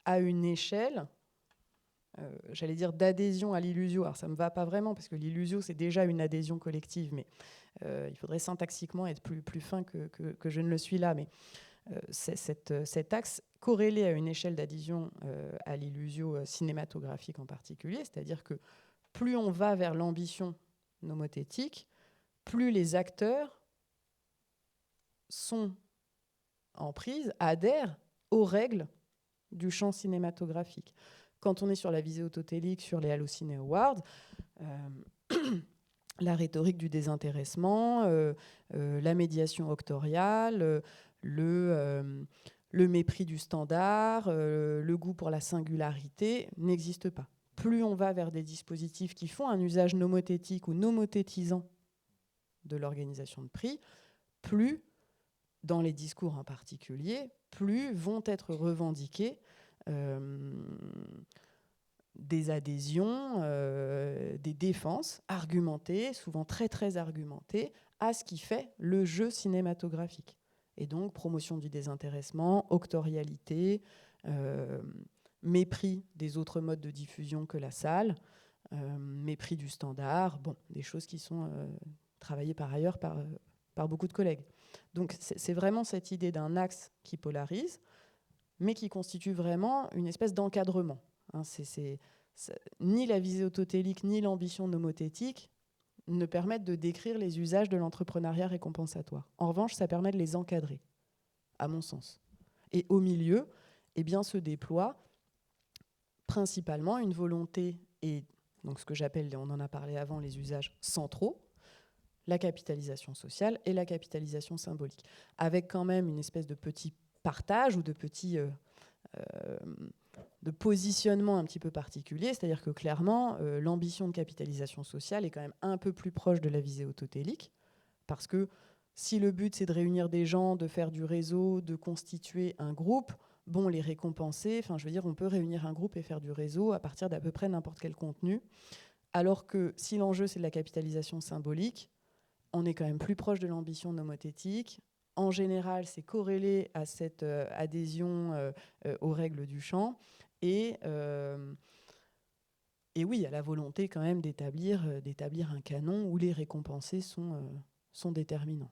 [SPEAKER 3] à une échelle j'allais dire d'adhésion à l'illusio. Alors ça ne me va pas vraiment, parce que l'illusio, c'est déjà une adhésion collective, mais il faudrait syntaxiquement être plus fin que je ne le suis là. Mais cet axe corrélé à une échelle d'adhésion à l'illusio cinématographique en particulier, c'est-à-dire que plus on va vers l'ambition nomothétique, plus les acteurs sont en prise, adhèrent aux règles du champ cinématographique. Quand on est sur la visée autotélique, sur les Allociné Awards, la rhétorique du désintéressement, la médiation octoriale, le mépris du standard, le goût pour la singularité n'existent pas. Plus on va vers des dispositifs qui font un usage nomothétique ou nomothétisant de l'organisation de prix, plus, dans les discours en particulier, plus vont être revendiquées des adhésions, des défenses argumentées, souvent très très argumentées, à ce qui fait le jeu cinématographique. Et donc promotion du désintéressement, octorialité, mépris des autres modes de diffusion que la salle, mépris du standard, bon, des choses qui sont travaillées par ailleurs par beaucoup de collègues. Donc c'est vraiment cette idée d'un axe qui polarise, mais qui constitue vraiment une espèce d'encadrement. Hein, ni la visée autotélique, ni l'ambition nomothétique ne permettent de décrire les usages de l'entrepreneuriat récompensatoire. En revanche, ça permet de les encadrer, à mon sens. Et au milieu, eh bien, se déploie principalement une volonté, et donc ce que j'appelle, on en a parlé avant, les usages centraux, la capitalisation sociale et la capitalisation symbolique, avec quand même une espèce de petit partage ou de petit de positionnement un petit peu particulier, c'est-à-dire que clairement, l'ambition de capitalisation sociale est quand même un peu plus proche de la visée autotélique, parce que si le but c'est de réunir des gens, de faire du réseau, de constituer un groupe, bon, les récompenser, enfin je veux dire, on peut réunir un groupe et faire du réseau à partir d'à peu près n'importe quel contenu, alors que si l'enjeu c'est de la capitalisation symbolique, on est quand même plus proche de l'ambition nomothétique. En général, c'est corrélé à cette adhésion aux règles du chant et oui, à la volonté quand même d'établir un canon où les récompensés sont déterminants.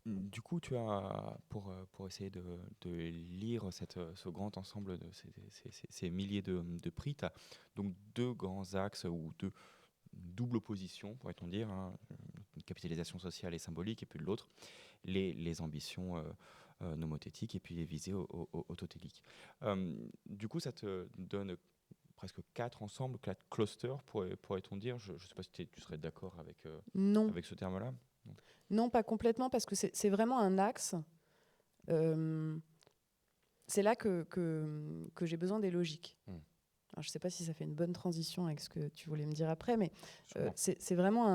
[SPEAKER 2] Du coup, tu as, pour essayer de lire ce grand ensemble de ces milliers de prix, tu as donc deux grands axes ou deux double opposition, pourrait-on dire, hein, une capitalisation sociale et symbolique, et puis de l'autre, les ambitions nomothétiques et puis les visées autotéliques. Du coup, ça te donne presque 4 ensembles, 4 clusters, pourrait-on dire. Je ne sais pas si tu serais d'accord avec ce terme-là.
[SPEAKER 3] Non, pas complètement, parce que c'est vraiment un axe. C'est là que j'ai besoin des logiques. Alors, je ne sais pas si ça fait une bonne transition avec ce que tu voulais me dire après, mais c'est vraiment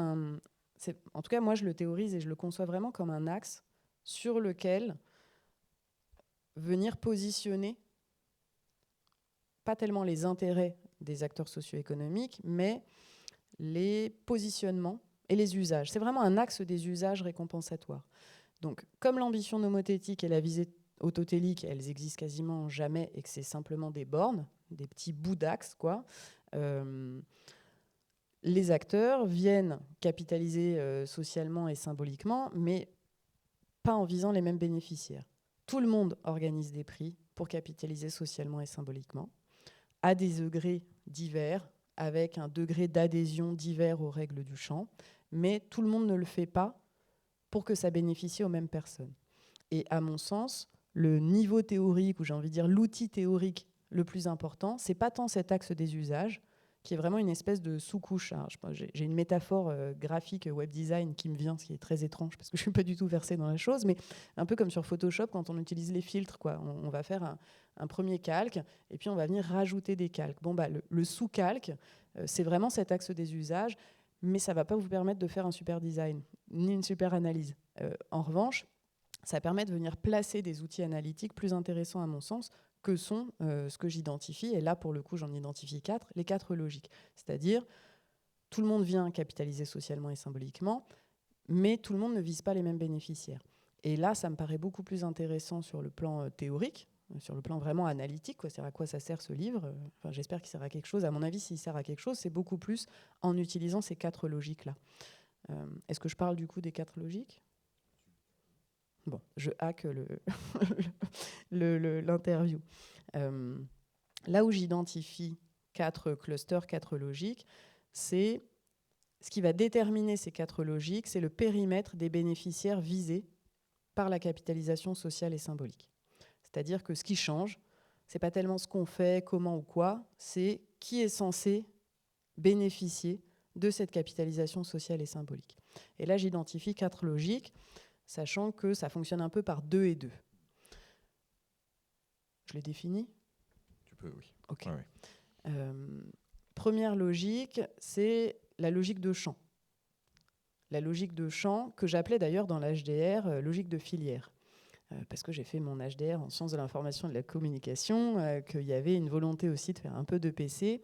[SPEAKER 3] en tout cas, moi, je le théorise et je le conçois vraiment comme un axe sur lequel venir positionner pas tellement les intérêts des acteurs socio-économiques, mais les positionnements et les usages. C'est vraiment un axe des usages récompensatoires. Donc, comme l'ambition nomothétique et la visée autotélique, elles existent quasiment jamais et que c'est simplement des bornes, des petits bouts d'axe, quoi. Les acteurs viennent capitaliser socialement et symboliquement, mais pas en visant les mêmes bénéficiaires. Tout le monde organise des prix pour capitaliser socialement et symboliquement, à des degrés divers, avec un degré d'adhésion divers aux règles du chant, mais tout le monde ne le fait pas pour que ça bénéficie aux mêmes personnes. Et à mon sens, le niveau théorique, ou j'ai envie de dire l'outil théorique le plus important, c'est pas tant cet axe des usages, qui est vraiment une espèce de sous-couche. J'ai une métaphore graphique web design qui me vient, ce qui est très étrange, parce que je ne suis pas du tout versée dans la chose, mais un peu comme sur Photoshop, quand on utilise les filtres, quoi. On va faire un premier calque, et puis on va venir rajouter des calques. Bon, le sous-calque, c'est vraiment cet axe des usages, mais ça ne va pas vous permettre de faire un super design, ni une super analyse. En revanche, ça permet de venir placer des outils analytiques plus intéressants à mon sens, que sont ce que j'identifie, et là pour le coup j'en identifie 4, les 4 logiques. C'est-à-dire, tout le monde vient capitaliser socialement et symboliquement, mais tout le monde ne vise pas les mêmes bénéficiaires. Et là, ça me paraît beaucoup plus intéressant sur le plan théorique, sur le plan vraiment analytique, quoi. C'est à quoi ça sert ce livre. Enfin, j'espère qu'il sert à quelque chose. À mon avis, s'il sert à quelque chose, c'est beaucoup plus en utilisant ces 4 logiques-là. Est-ce que je parle du coup des 4 logiques ? Bon, je hack l'interview. Là où j'identifie 4 clusters, 4 logiques, c'est ce qui va déterminer ces 4 logiques, c'est le périmètre des bénéficiaires visés par la capitalisation sociale et symbolique. C'est-à-dire que ce qui change, c'est pas tellement ce qu'on fait, comment ou quoi, c'est qui est censé bénéficier de cette capitalisation sociale et symbolique. Et là, j'identifie 4 logiques, sachant que ça fonctionne un peu par 2 et 2. Je l'ai défini ?
[SPEAKER 2] Tu peux, oui.
[SPEAKER 3] Ok.
[SPEAKER 2] Ouais.
[SPEAKER 3] Première logique, c'est la logique de champ. La logique de champ que j'appelais d'ailleurs dans l'HDR logique de filière. Parce que j'ai fait mon HDR en sciences de l'information et de la communication, qu'il y avait une volonté aussi de faire un peu de PC,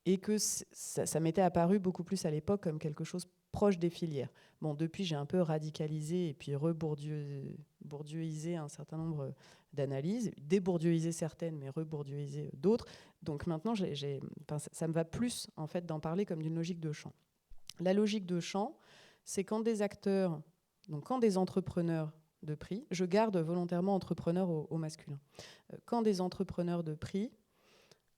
[SPEAKER 3] et que ça m'était apparu beaucoup plus à l'époque comme quelque chose proche des filières. Bon, depuis, j'ai un peu radicalisé et puis rebourdieuisé un certain nombre d'analyses, débourdieuisé certaines, mais rebourdieuisé d'autres. Donc maintenant, ça me va plus en fait d'en parler comme d'une logique de champ. La logique de champ, c'est quand des acteurs, donc quand des entrepreneurs de prix, je garde volontairement entrepreneurs au masculin, quand des entrepreneurs de prix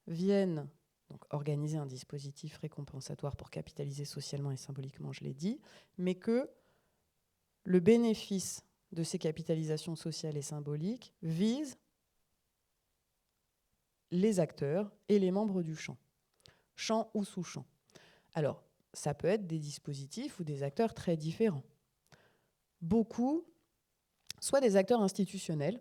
[SPEAKER 3] viennent donc organiser un dispositif récompensatoire pour capitaliser socialement et symboliquement, je l'ai dit, mais que le bénéfice de ces capitalisations sociales et symboliques vise les acteurs et les membres du champ ou sous-champ. Alors, ça peut être des dispositifs ou des acteurs très différents. Beaucoup, soit des acteurs institutionnels,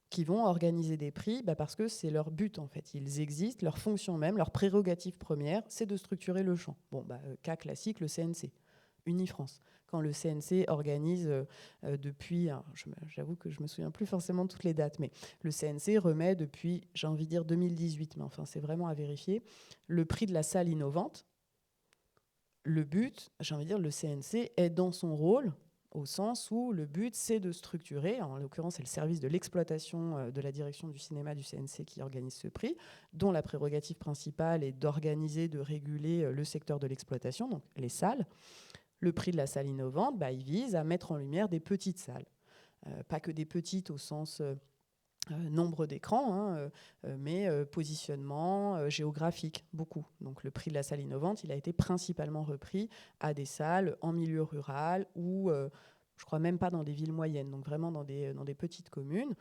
[SPEAKER 3] qui vont organiser des prix parce que c'est leur but en fait. Ils existent, leur fonction même, leur prérogative première, c'est de structurer le champ. Bon, cas classique, le CNC, Unifrance. Quand le CNC organise depuis, j'avoue que je me souviens plus forcément de toutes les dates, mais le CNC remet depuis, j'ai envie de dire 2018, mais enfin c'est vraiment à vérifier, le prix de la salle innovante. Le but, j'ai envie de dire, le CNC est dans son rôle, au sens où le but, c'est de structurer, en l'occurrence, c'est le service de l'exploitation de la direction du cinéma du CNC qui organise ce prix, dont la prérogative principale est d'organiser, de réguler le secteur de l'exploitation, donc les salles. Le prix de la salle innovante, il vise à mettre en lumière des petites salles. Pas que des petites au sens nombre d'écrans, mais positionnement géographique, beaucoup. Donc le prix de la salle innovante, il a été principalement repris à des salles en milieu rural ou, je crois même pas dans des villes moyennes, donc vraiment dans des petites communes.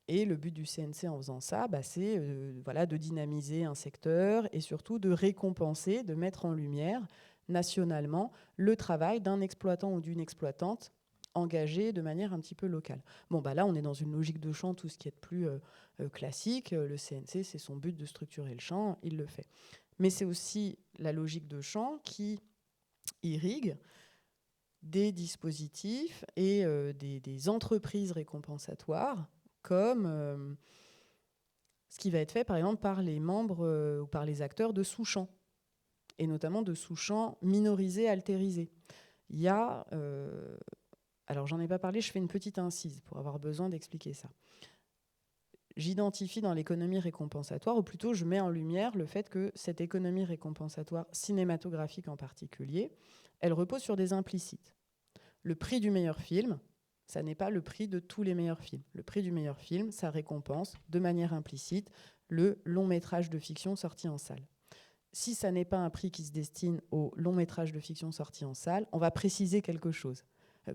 [SPEAKER 3] Et le but du CNC en faisant ça, c'est de dynamiser un secteur et surtout de récompenser, de mettre en lumière nationalement le travail d'un exploitant ou d'une exploitante engagé de manière un petit peu locale. Bon, là, on est dans une logique de champ, tout ce qui est de plus classique. Le CNC, c'est son but de structurer le champ, il le fait. Mais c'est aussi la logique de champ qui irrigue des dispositifs et des entreprises récompensatoires, comme ce qui va être fait, par exemple, par les membres ou par les acteurs de sous-champs, et notamment de sous-champs minorisés, altérisés. Il y a... alors, j'en ai pas parlé, je fais une petite incise pour avoir besoin d'expliquer ça. J'identifie dans l'économie récompensatoire, ou plutôt je mets en lumière le fait que cette économie récompensatoire cinématographique en particulier, elle repose sur des implicites. Le prix du meilleur film, ça n'est pas le prix de tous les meilleurs films. Le prix du meilleur film, ça récompense de manière implicite le long métrage de fiction sorti en salle. Si ça n'est pas un prix qui se destine au long métrage de fiction sorti en salle, on va préciser quelque chose.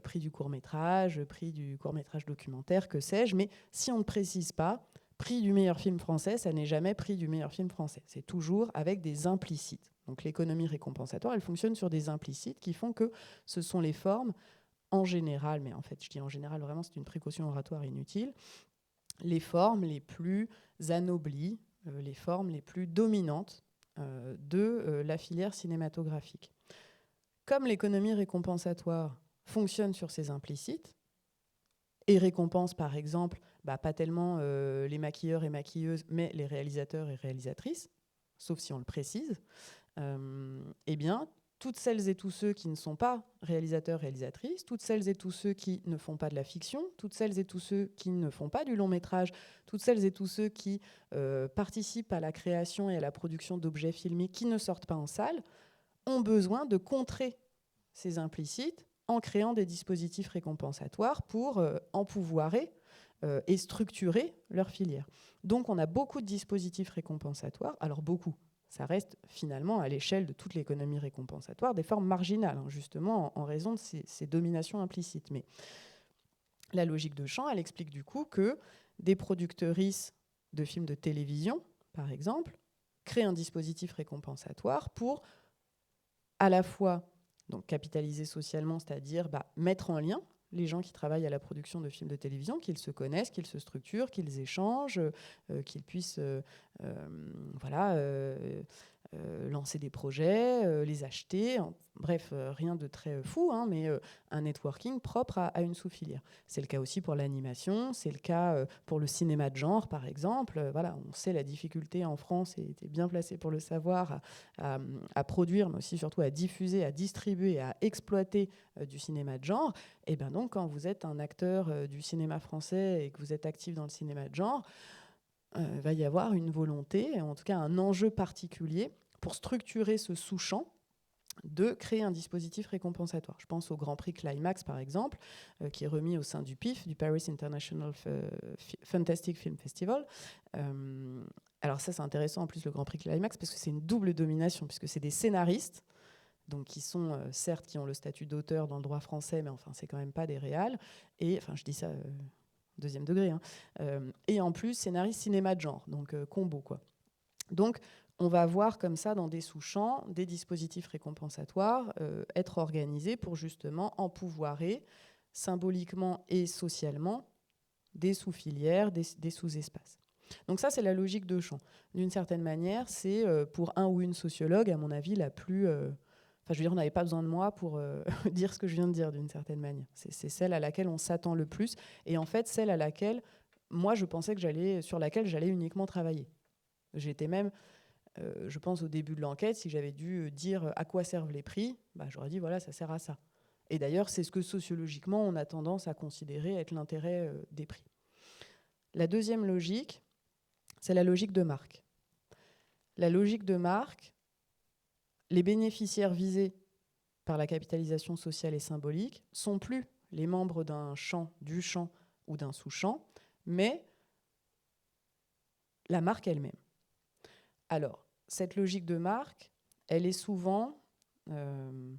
[SPEAKER 3] Prix du court-métrage, prix du court-métrage documentaire, que sais-je, mais si on ne précise pas, prix du meilleur film français, ça n'est jamais prix du meilleur film français. C'est toujours avec des implicites. Donc l'économie récompensatoire, elle fonctionne sur des implicites qui font que ce sont les formes, en général, mais en fait, je dis en général, vraiment, c'est une précaution oratoire inutile, les formes les plus anoblies, les formes les plus dominantes de la filière cinématographique. Comme l'économie récompensatoire fonctionne sur ces implicites et récompense, par exemple, pas tellement les maquilleurs et maquilleuses, mais les réalisateurs et réalisatrices, sauf si on le précise, eh bien, toutes celles et tous ceux qui ne sont pas réalisateurs, réalisatrices, toutes celles et tous ceux qui ne font pas de la fiction, toutes celles et tous ceux qui ne font pas du long métrage, toutes celles et tous ceux qui participent à la création et à la production d'objets filmés qui ne sortent pas en salle, ont besoin de contrer ces implicites en créant des dispositifs récompensatoires pour empouvoirer et structurer leur filière. Donc on a beaucoup de dispositifs récompensatoires, alors beaucoup, ça reste finalement à l'échelle de toute l'économie récompensatoire des formes marginales, justement en raison de ces dominations implicites. Mais la logique de champ, elle explique du coup que des productrices de films de télévision, par exemple, créent un dispositif récompensatoire pour à la fois donc capitaliser socialement, c'est-à-dire mettre en lien les gens qui travaillent à la production de films de télévision, qu'ils se connaissent, qu'ils se structurent, qu'ils échangent, qu'ils puissent lancer des projets, les acheter, bref, rien de très fou, hein, mais un networking propre à une sous-filière. C'est le cas aussi pour l'animation, c'est le cas pour le cinéma de genre, par exemple. Voilà, on sait la difficulté en France, et tu es bien placé pour le savoir, à produire, mais aussi surtout à diffuser, à distribuer, à exploiter du cinéma de genre. Et bien donc, quand vous êtes un acteur du cinéma français et que vous êtes actif dans le cinéma de genre, va y avoir une volonté, en tout cas un enjeu particulier, pour structurer ce sous-champ, de créer un dispositif récompensatoire. Je pense au Grand Prix Climax, par exemple, qui est remis au sein du PIF, du Paris International Fantastic Film Festival. Alors ça, c'est intéressant, en plus, le Grand Prix Climax, parce que c'est une double domination, puisque c'est des scénaristes, donc qui sont, certes, qui ont le statut d'auteur dans le droit français, mais enfin, c'est quand même pas des réals. Et, enfin, je dis ça deuxième degré, hein. Et en plus, scénariste cinéma de genre, donc combo, quoi. Donc, on va voir comme ça, dans des sous-champs, des dispositifs récompensatoires être organisés pour justement empouvoirer symboliquement et socialement des sous-filières, des sous-espaces. Donc ça, c'est la logique de champ. D'une certaine manière, c'est pour un ou une sociologue, à mon avis, la plus... Enfin, je veux dire, on n'avait pas besoin de moi pour dire ce que je viens de dire, d'une certaine manière. C'est celle à laquelle on s'attend le plus. Et en fait, celle à laquelle, moi, je pensais que sur laquelle j'allais uniquement travailler. J'étais même... je pense au début de l'enquête, si j'avais dû dire à quoi servent les prix, j'aurais dit voilà, ça sert à ça. Et d'ailleurs, c'est ce que sociologiquement, on a tendance à considérer être l'intérêt des prix. La deuxième logique, c'est la logique de marque. La logique de marque, les bénéficiaires visés par la capitalisation sociale et symbolique sont plus les membres d'un champ, du champ ou d'un sous-champ, mais la marque elle-même. Alors, cette logique de marque, elle est souvent... Enfin,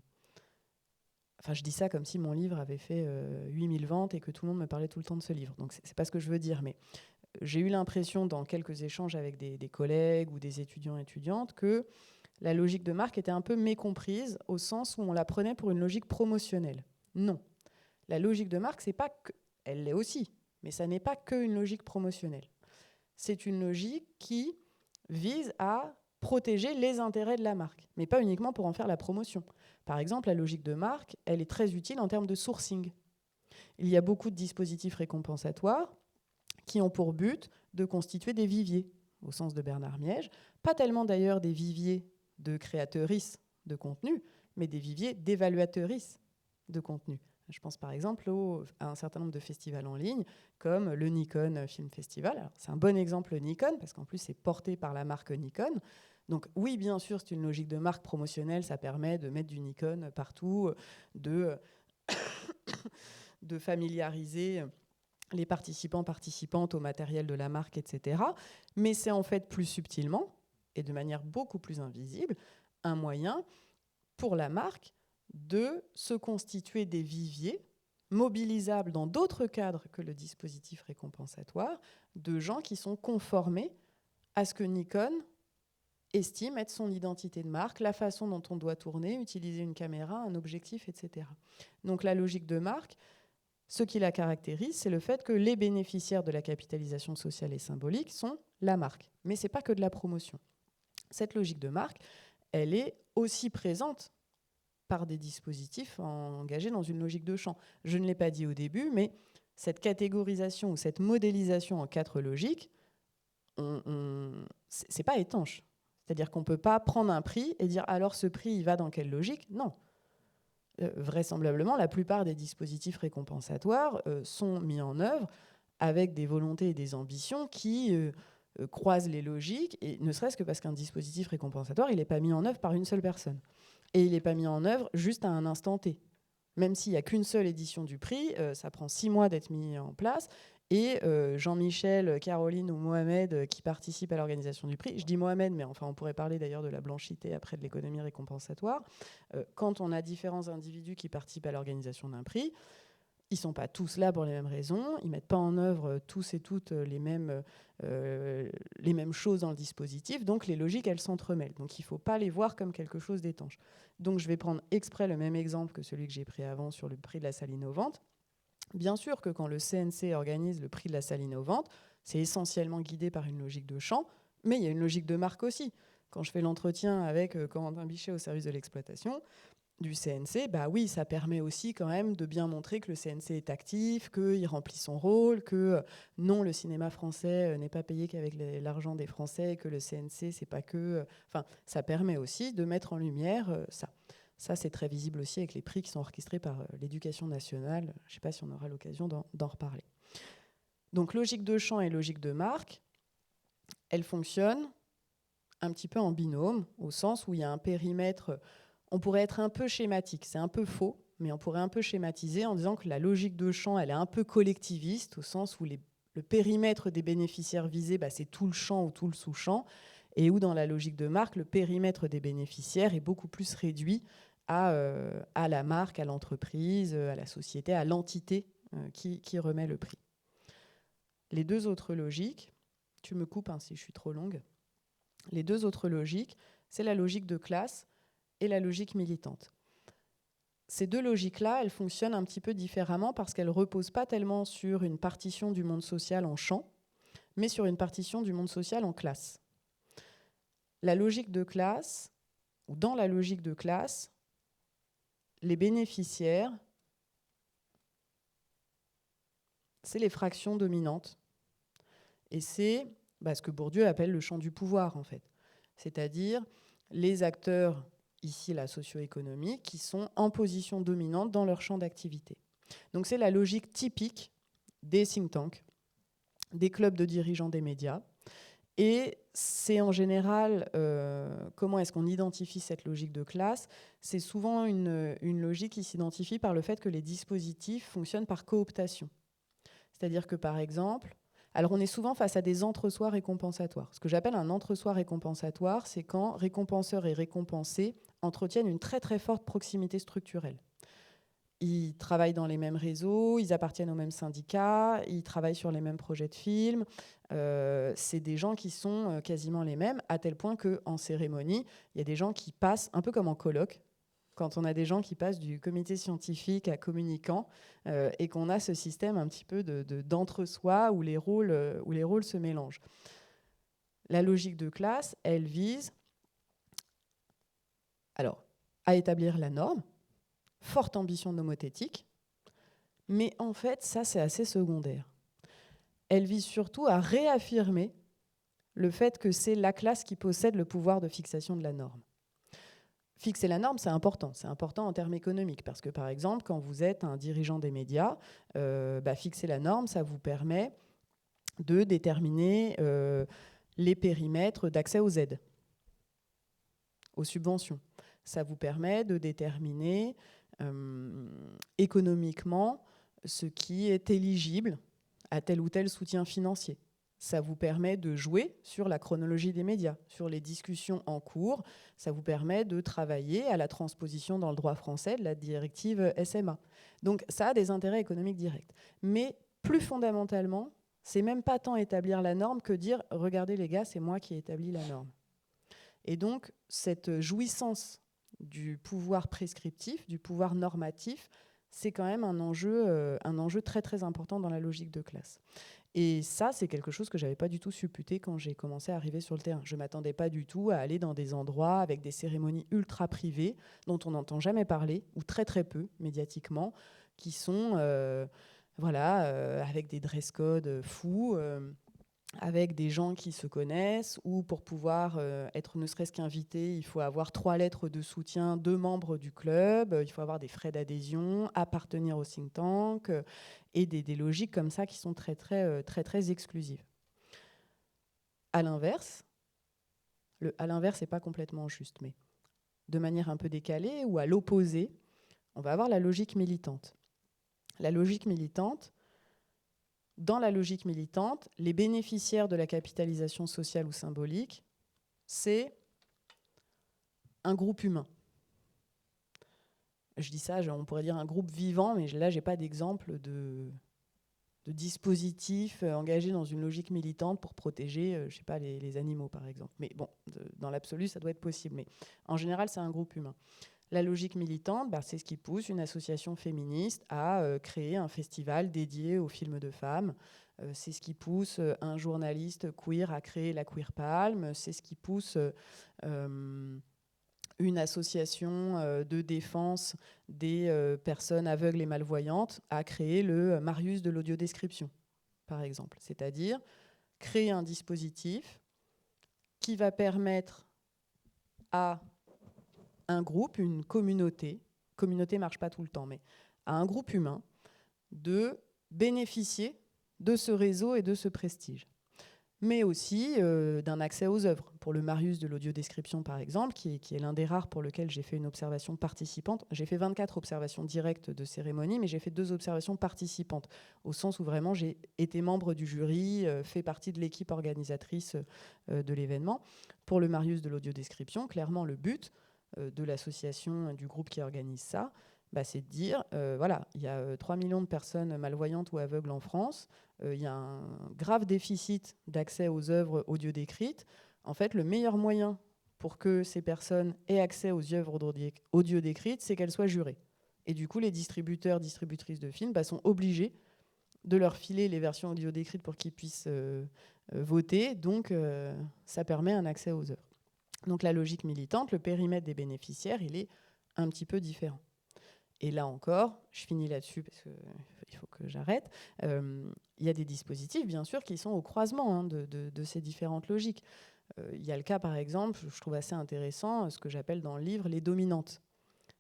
[SPEAKER 3] je dis ça comme si mon livre avait fait 8000 ventes et que tout le monde me parlait tout le temps de ce livre. Donc, c'est pas ce que je veux dire, mais j'ai eu l'impression, dans quelques échanges avec des collègues ou des étudiants et étudiantes, que la logique de marque était un peu mécomprise au sens où on la prenait pour une logique promotionnelle. Non. La logique de marque, c'est pas que... Elle l'est aussi, mais ça n'est pas qu'une logique promotionnelle. C'est une logique qui vise à protéger les intérêts de la marque, mais pas uniquement pour en faire la promotion. Par exemple, la logique de marque, elle est très utile en termes de sourcing. Il y a beaucoup de dispositifs récompensatoires qui ont pour but de constituer des viviers, au sens de Bernard Miège, pas tellement d'ailleurs des viviers de créatrices de contenu, mais des viviers d'évaluatrices de contenu. Je pense par exemple à un certain nombre de festivals en ligne, comme le Nikon Film Festival. Alors, c'est un bon exemple Nikon, parce qu'en plus c'est porté par la marque Nikon. Donc oui, bien sûr, c'est une logique de marque promotionnelle, ça permet de mettre du Nikon partout, de familiariser les participantes au matériel de la marque, etc. Mais c'est en fait plus subtilement, et de manière beaucoup plus invisible, un moyen pour la marque de se constituer des viviers mobilisables dans d'autres cadres que le dispositif récompensatoire, de gens qui sont conformés à ce que Nikon estime être son identité de marque, la façon dont on doit tourner, utiliser une caméra, un objectif, etc. Donc la logique de marque, ce qui la caractérise, c'est le fait que les bénéficiaires de la capitalisation sociale et symbolique sont la marque. Mais ce n'est pas que de la promotion. Cette logique de marque, elle est aussi présente par des dispositifs engagés dans une logique de champ. Je ne l'ai pas dit au début, mais cette catégorisation ou cette modélisation en 4 logiques, c'est pas étanche. C'est-à-dire qu'on ne peut pas prendre un prix et dire alors ce prix, il va dans quelle logique ? Non. Vraisemblablement, la plupart des dispositifs récompensatoires sont mis en œuvre avec des volontés et des ambitions qui croisent les logiques, et ne serait-ce que parce qu'un dispositif récompensatoire, il n'est pas mis en œuvre par une seule personne. Et il n'est pas mis en œuvre juste à un instant T. Même s'il n'y a qu'une seule édition du prix, ça prend 6 mois d'être mis en place. Et Jean-Michel, Caroline ou Mohamed qui participent à l'organisation du prix, je dis Mohamed, mais enfin on pourrait parler d'ailleurs de la blanchité après de l'économie récompensatoire, quand on a différents individus qui participent à l'organisation d'un prix, ils ne sont pas tous là pour les mêmes raisons, ils ne mettent pas en œuvre tous et toutes les mêmes choses dans le dispositif, donc les logiques, elles s'entremêlent. Donc il ne faut pas les voir comme quelque chose d'étanche. Donc je vais prendre exprès le même exemple que celui que j'ai pris avant sur le prix de la salle innovante. Bien sûr que quand le CNC organise le prix de la salle innovante, c'est essentiellement guidé par une logique de champ, mais il y a une logique de marque aussi. quand je fais l'entretien avec Corentin Bichet au service de l'exploitation du CNC, bah oui, ça permet aussi quand même de bien montrer que le CNC est actif, qu'il remplit son rôle, que non, le cinéma français n'est pas payé qu'avec l'argent des Français, que le CNC, c'est pas que... Enfin, ça permet aussi de mettre en lumière ça. Ça, c'est très visible aussi avec les prix qui sont orchestrés par l'Éducation nationale. Je ne sais pas si on aura l'occasion d'en reparler. Donc, logique de champ et logique de marque, elles fonctionnent un petit peu en binôme, au sens où il y a un périmètre... On pourrait être un peu schématique, c'est un peu faux, mais on pourrait un peu schématiser en disant que la logique de champ, elle est un peu collectiviste, au sens où le périmètre des bénéficiaires visés, bah, c'est tout le champ ou tout le sous-champ, et où dans la logique de marque, le périmètre des bénéficiaires est beaucoup plus réduit à la marque, à l'entreprise, à la société, à l'entité qui remet le prix. Les deux autres logiques, tu me coupes si je suis trop longue, les deux autres logiques, c'est la logique de classe et la logique militante. Ces deux logiques-là, elles fonctionnent un petit peu différemment parce qu'elles ne reposent pas tellement sur une partition du monde social en champ, mais sur une partition du monde social en classe. La logique de classe, ou dans la logique de classe, les bénéficiaires, c'est les fractions dominantes. Et c'est ce que Bourdieu appelle le champ du pouvoir, en fait. C'est-à-dire les acteurs ici la socio-économique, qui sont en position dominante dans leur champ d'activité. Donc c'est la logique typique des think tanks, des clubs de dirigeants des médias. Et c'est en général, comment est-ce qu'on identifie cette logique de classe ? C'est souvent une logique qui s'identifie par le fait que les dispositifs fonctionnent par cooptation. C'est-à-dire que, par exemple, alors on est souvent face à des entre-soi récompensatoires. Ce que j'appelle un entre-soi récompensatoire, c'est quand récompenseurs et récompensés entretiennent une très très forte proximité structurelle. Ils travaillent dans les mêmes réseaux, ils appartiennent aux mêmes syndicats, ils travaillent sur les mêmes projets de films. C'est des gens qui sont quasiment les mêmes, à tel point qu'en cérémonie, il y a des gens qui passent, un peu comme en colloque, quand on a des gens qui passent du comité scientifique à communicant, et qu'on a ce système un petit peu d'entre-soi où les rôles se mélangent. La logique de classe, elle vise à établir la norme, forte ambition nomothétique, mais en fait, ça, c'est assez secondaire. Elle vise surtout à réaffirmer le fait que c'est la classe qui possède le pouvoir de fixation de la norme. Fixer la norme, c'est important en termes économiques, parce que, par exemple, quand vous êtes un dirigeant des médias, fixer la norme, ça vous permet de déterminer les périmètres d'accès aux aides, aux subventions. Ça vous permet de déterminer économiquement ce qui est éligible à tel ou tel soutien financier. Ça vous permet de jouer sur la chronologie des médias, sur les discussions en cours. Ça vous permet de travailler à la transposition dans le droit français de la directive SMA. Donc ça a des intérêts économiques directs. Mais plus fondamentalement, c'est même pas tant établir la norme que dire « Regardez les gars, c'est moi qui ai établi la norme ». Et donc cette jouissance du pouvoir prescriptif, du pouvoir normatif, c'est quand même un enjeu très très important dans la logique de classe. Et ça, c'est quelque chose que je n'avais pas du tout supputé quand j'ai commencé à arriver sur le terrain. Je ne m'attendais pas du tout à aller dans des endroits avec des cérémonies ultra privées dont on n'entend jamais parler, ou très très peu médiatiquement, qui sont avec des dress codes fous, avec des gens qui se connaissent, ou pour pouvoir être ne serait-ce qu'invité, il faut avoir 3 lettres de soutien de membres du club, il faut avoir des frais d'adhésion, appartenir au think tank, et des logiques comme ça qui sont très, très, très, très exclusives. À l'inverse, n'est pas complètement juste, mais de manière un peu décalée, ou à l'opposé, on va avoir la logique militante. La logique militante, dans la logique militante, les bénéficiaires de la capitalisation sociale ou symbolique, c'est un groupe humain. Je dis ça, on pourrait dire un groupe vivant, mais là, je n'ai pas d'exemple de dispositif engagé dans une logique militante pour protéger, je sais pas, les animaux, par exemple. Mais bon, dans l'absolu, ça doit être possible. Mais en général, c'est un groupe humain. La logique militante, c'est ce qui pousse une association féministe à créer un festival dédié aux films de femmes, C'est ce qui pousse un journaliste queer à créer la Queer Palm, c'est ce qui pousse une association de défense des personnes aveugles et malvoyantes à créer le Marius de l'audiodescription, par exemple. C'est-à-dire créer un dispositif qui va permettre à un groupe, une communauté ne marche pas tout le temps, mais à un groupe humain de bénéficier de ce réseau et de ce prestige. Mais aussi d'un accès aux œuvres. Pour le Marius de l'audiodescription, par exemple, qui est l'un des rares pour lequel j'ai fait une observation participante. J'ai fait 24 observations directes de cérémonie, mais j'ai fait 2 observations participantes, au sens où vraiment j'ai été membre du jury, fait partie de l'équipe organisatrice de l'événement. Pour le Marius de l'audiodescription, clairement, le but de l'association, du groupe qui organise ça, c'est de dire, voilà, il y a 3 millions de personnes malvoyantes ou aveugles en France, il y a un grave déficit d'accès aux œuvres audio décrites. En fait, le meilleur moyen pour que ces personnes aient accès aux œuvres audio décrites, c'est qu'elles soient jurées. Et du coup, les distributeurs, distributrices de films sont obligés de leur filer les versions audio décrites pour qu'ils puissent voter. Donc, ça permet un accès aux œuvres. Donc, la logique militante, le périmètre des bénéficiaires, il est un petit peu différent. Et là encore, je finis là-dessus parce qu'il faut que j'arrête. Il y a des dispositifs, bien sûr, qui sont au croisement de ces différentes logiques. Il y a le cas, par exemple, je trouve assez intéressant, ce que j'appelle dans le livre les dominantes.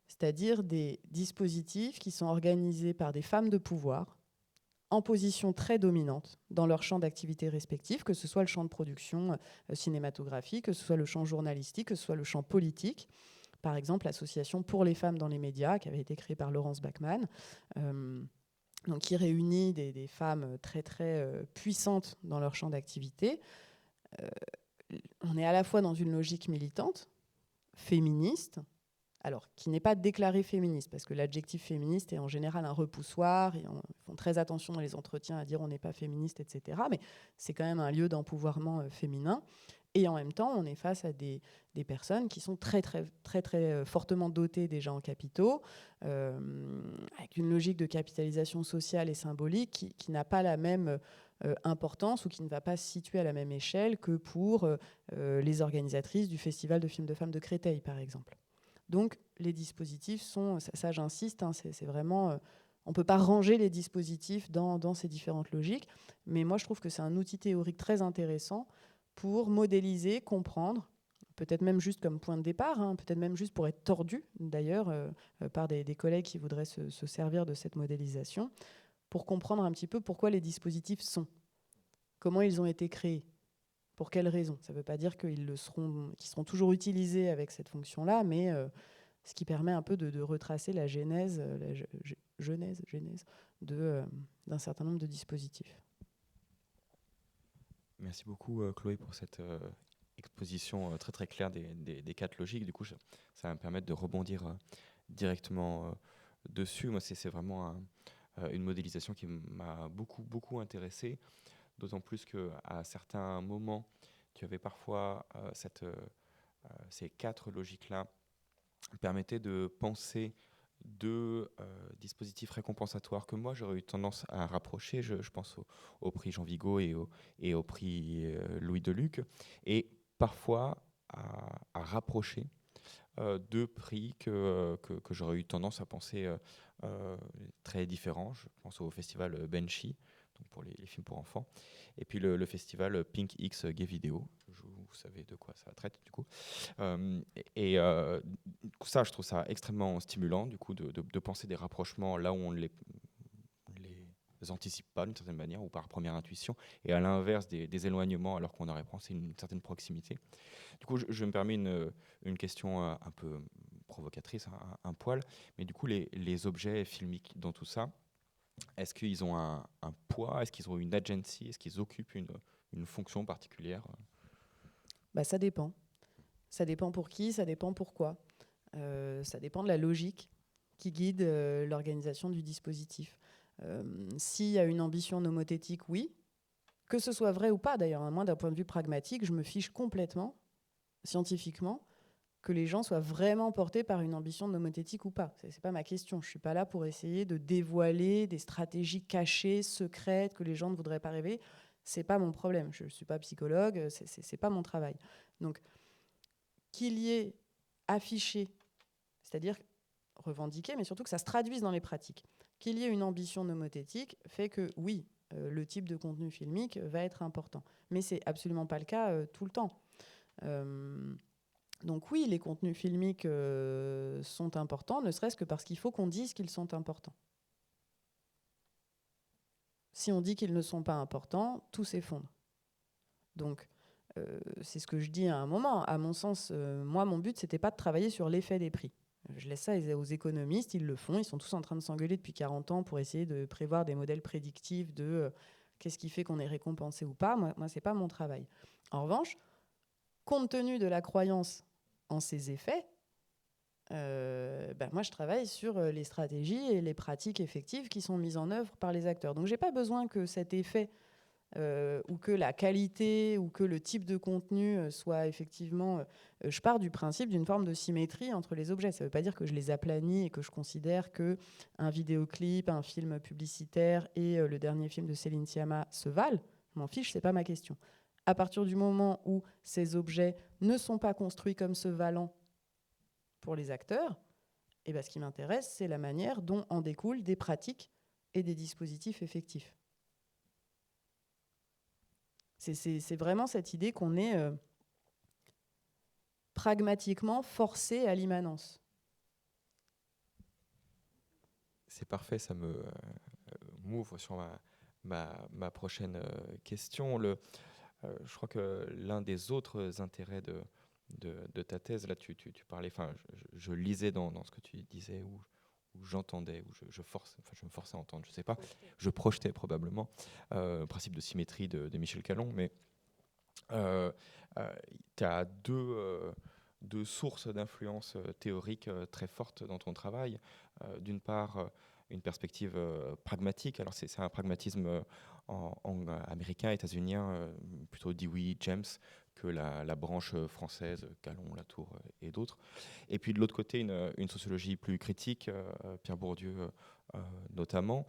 [SPEAKER 3] C'est-à-dire des dispositifs qui sont organisés par des femmes de pouvoir en position très dominante dans leur champ d'activité respectif, que ce soit le champ de production cinématographique, que ce soit le champ journalistique, que ce soit le champ politique. Par exemple, l'association pour les femmes dans les médias, qui avait été créée par Laurence Bachmann, donc qui réunit des femmes très, très puissantes dans leur champ d'activité. On est à la fois dans une logique militante, féministe, alors qui n'est pas déclarée féministe, parce que l'adjectif féministe est en général un repoussoir, et ils font très attention dans les entretiens à dire on n'est pas féministe, etc. Mais c'est quand même un lieu d'empouvoirment féminin. Et en même temps, on est face à des personnes qui sont très, très, très, très fortement dotées déjà en capitaux, avec une logique de capitalisation sociale et symbolique qui n'a pas la même importance ou qui ne va pas se situer à la même échelle que pour les organisatrices du Festival de films de femmes de Créteil, par exemple. Donc, les dispositifs sont, ça j'insiste, c'est vraiment... on ne peut pas ranger les dispositifs dans ces différentes logiques, mais moi, je trouve que c'est un outil théorique très intéressant pour modéliser, comprendre, peut-être même juste comme point de départ, peut-être même juste pour être tordu, d'ailleurs, par des collègues qui voudraient se servir de cette modélisation, pour comprendre un petit peu pourquoi les dispositifs sont, comment ils ont été créés, pour quelles raisons. Ça ne veut pas dire qu'ils seront toujours utilisés avec cette fonction-là, mais ce qui permet un peu de retracer la genèse d'un certain nombre de dispositifs.
[SPEAKER 2] Merci beaucoup Chloé pour cette exposition très très claire des 4 logiques. Du coup, ça va me permettre de rebondir directement dessus. Moi, c'est vraiment une modélisation qui m'a beaucoup intéressé, d'autant plus qu'à certains moments, tu avais parfois ces 4 logiques-là permettaient de penser 2 dispositifs récompensatoires que moi j'aurais eu tendance à rapprocher. Je pense au prix Jean Vigo et au prix Louis Deluc, et parfois à rapprocher 2 prix que j'aurais eu tendance à penser très différents. Je pense au festival Benchy, donc pour les films pour enfants, et puis le festival Pink X Gay Vidéo. Vous savez de quoi ça traite du coup. Ça, je trouve ça extrêmement stimulant du coup de penser des rapprochements là où on les anticipe pas d'une certaine manière ou par première intuition, et à l'inverse des éloignements alors qu'on aurait pensé une certaine proximité. Du coup, je me permets une question un peu provocatrice, un poil, mais du coup, les objets filmiques dans tout ça, est-ce qu'ils ont un poids? Est-ce qu'ils ont une agency? Est-ce qu'ils occupent une fonction particulière?
[SPEAKER 3] Ça dépend. Ça dépend pour qui, ça dépend pourquoi. Ça dépend de la logique qui guide l'organisation du dispositif. S'il y a une ambition nomothétique, oui. Que ce soit vrai ou pas, d'ailleurs, moi, d'un point de vue pragmatique, je me fiche complètement, scientifiquement, que les gens soient vraiment portés par une ambition nomothétique ou pas. C'est pas ma question. Je suis pas là pour essayer de dévoiler des stratégies cachées, secrètes, que les gens ne voudraient pas révéler. C'est pas mon problème. Je suis pas psychologue, c'est pas mon travail. Donc, qu'il y ait affiché, c'est-à-dire revendiqué, mais surtout que ça se traduise dans les pratiques, qu'il y ait une ambition nomothétique fait que, oui, le type de contenu filmique va être important. Mais c'est absolument pas le cas tout le temps. Donc oui, les contenus filmiques sont importants, ne serait-ce que parce qu'il faut qu'on dise qu'ils sont importants. Si on dit qu'ils ne sont pas importants, tout s'effondre. Donc, c'est ce que je dis à un moment. À mon sens, moi, mon but, c'était pas de travailler sur l'effet des prix. Je laisse ça aux économistes, ils le font. Ils sont tous en train de s'engueuler depuis 40 ans pour essayer de prévoir des modèles prédictifs de qu'est-ce qui fait qu'on est récompensé ou pas. Moi, c'est pas mon travail. En revanche, compte tenu de la croyance en ces effets, moi, je travaille sur les stratégies et les pratiques effectives qui sont mises en œuvre par les acteurs. Donc, j'ai pas besoin que cet effet ou que la qualité ou que le type de contenu soit effectivement... je pars du principe d'une forme de symétrie entre les objets. Ça ne veut pas dire que je les aplanis et que je considère qu'un vidéoclip, un film publicitaire et le dernier film de Céline Sciamma se valent. Je m'en fiche, ce n'est pas ma question. À partir du moment où ces objets ne sont pas construits comme se valant pour les acteurs, ce qui m'intéresse, c'est la manière dont en découlent des pratiques et des dispositifs effectifs. C'est vraiment cette idée qu'on est pragmatiquement forcé à l'immanence.
[SPEAKER 2] C'est parfait, ça me m'ouvre sur ma prochaine question. Je crois que l'un des autres intérêts de ta thèse, là tu parlais, je lisais dans ce que tu disais, ou j'entendais, ou je me forçais à entendre, je ne sais pas, je projetais probablement le principe de symétrie de Michel Calon, mais tu as deux sources d'influence théorique très fortes dans ton travail. D'une part, une perspective pragmatique. Alors c'est un pragmatisme américain, états-unien, plutôt Dewey, James, que la branche française, Calon, Latour et d'autres. Et puis de l'autre côté, une sociologie plus critique, Pierre Bourdieu notamment.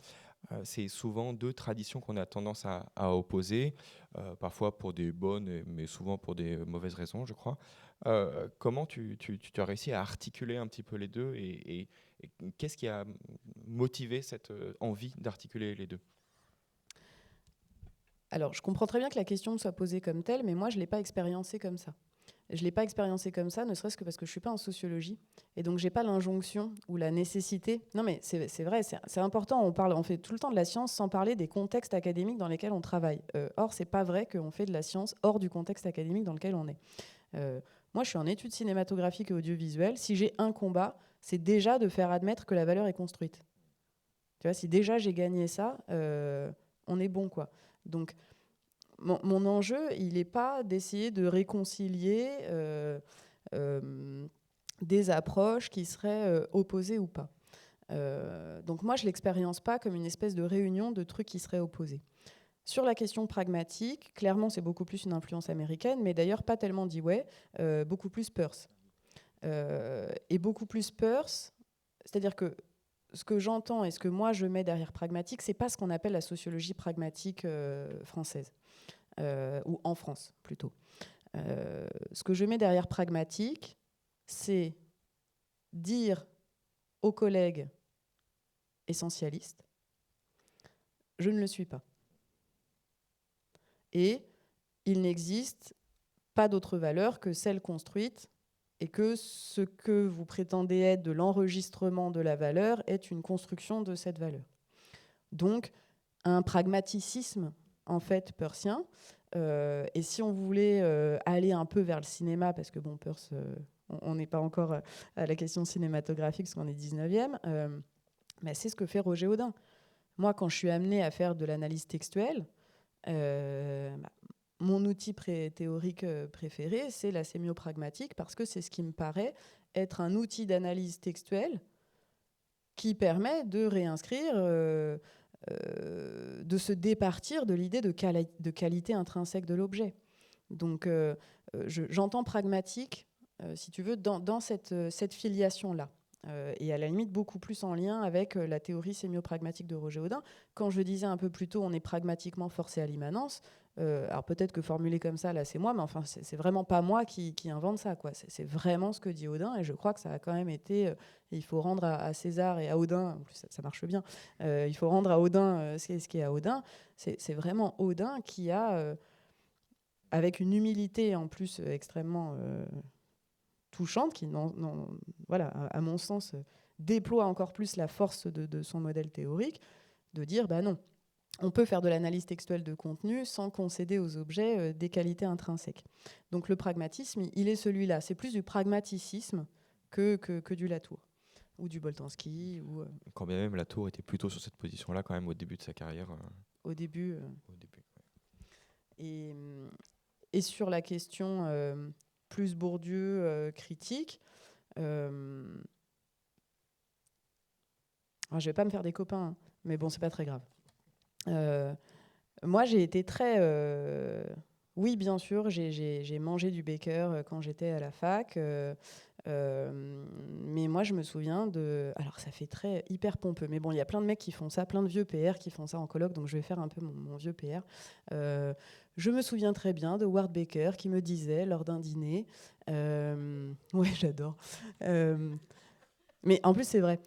[SPEAKER 2] C'est souvent deux traditions qu'on a tendance à opposer, parfois pour des bonnes, mais souvent pour des mauvaises raisons, je crois. Comment tu as réussi à articuler un petit peu les deux, et qu'est-ce qui a motivé cette envie d'articuler les deux ?
[SPEAKER 3] Alors, je comprends très bien que la question soit posée comme telle, mais moi, je ne l'ai pas expériencée comme ça. Je ne l'ai pas expériencée comme ça, ne serait-ce que parce que je ne suis pas en sociologie. Et donc, je n'ai pas l'injonction ou la nécessité. Non, mais c'est vrai, c'est important. On fait tout le temps de la science sans parler des contextes académiques dans lesquels on travaille. Or, ce n'est pas vrai qu'on fait de la science hors du contexte académique dans lequel on est. Moi, je suis en études cinématographiques et audiovisuelles. Si j'ai un combat, c'est déjà de faire admettre que la valeur est construite. Tu vois, si déjà j'ai gagné ça, on est bon, quoi. Donc, mon enjeu, il n'est pas d'essayer de réconcilier des approches qui seraient opposées ou pas. Donc moi, je ne l'expérience pas comme une espèce de réunion de trucs qui seraient opposés. Sur la question pragmatique, clairement, c'est beaucoup plus une influence américaine, mais d'ailleurs pas tellement Dewey, beaucoup plus Peirce. Et beaucoup plus Peirce, c'est-à-dire que ce que j'entends et ce que moi je mets derrière pragmatique, c'est pas ce qu'on appelle la sociologie pragmatique française, ou en France plutôt. Ce que je mets derrière pragmatique, c'est dire aux collègues essentialistes, je ne le suis pas. Et il n'existe pas d'autre valeur que celle construite, et que ce que vous prétendez être de l'enregistrement de la valeur est une construction de cette valeur. Donc, un pragmaticisme, en fait, peircien. Et si on voulait aller un peu vers le cinéma, parce que, bon, Peirce, on n'est pas encore à la question cinématographique, parce qu'on est 19e, mais c'est ce que fait Roger Audin. Moi, quand je suis amenée à faire de l'analyse textuelle, mon outil théorique préféré, c'est la sémiopragmatique, parce que c'est ce qui me paraît être un outil d'analyse textuelle qui permet de réinscrire, de se départir de l'idée de qualité intrinsèque de l'objet. Donc, j'entends pragmatique si tu veux, dans cette filiation-là. Et à la limite, beaucoup plus en lien avec la théorie sémio-pragmatique de Roger Audin. Quand je disais un peu plus tôt, on est pragmatiquement forcé à l'immanence, alors peut-être que formulé comme ça, là, c'est moi, mais enfin, c'est vraiment pas moi qui invente ça, quoi. C'est vraiment ce que dit Audin, et je crois que ça a quand même été... il faut rendre à César et à Audin, en plus ça marche bien, il faut rendre à Audin ce qui est à Audin. C'est vraiment Audin qui a, avec une humilité en plus extrêmement touchante, qui, voilà, à mon sens, déploie encore plus la force de son modèle théorique, de dire, bah non, on peut faire de l'analyse textuelle de contenu sans concéder aux objets des qualités intrinsèques. Donc le pragmatisme, il est celui-là. C'est plus du pragmaticisme que du Latour ou du Boltanski.
[SPEAKER 2] Quand bien même Latour était plutôt sur cette position-là quand même au début de sa carrière.
[SPEAKER 3] Au début.
[SPEAKER 2] Au début, ouais.
[SPEAKER 3] Et sur la question plus Bourdieu critique, je ne vais pas me faire des copains, hein, mais bon, c'est pas très grave. Moi, j'ai été très... oui, bien sûr, j'ai mangé du Becker quand j'étais à la fac. Mais moi, je me souviens de... Alors, ça fait très hyper pompeux. Mais bon, il y a plein de mecs qui font ça, plein de vieux PR qui font ça en colloque. Donc, je vais faire un peu mon vieux PR. Je me souviens très bien de Ward Becker qui me disait lors d'un dîner... ouais, j'adore. Mais en plus, c'est vrai,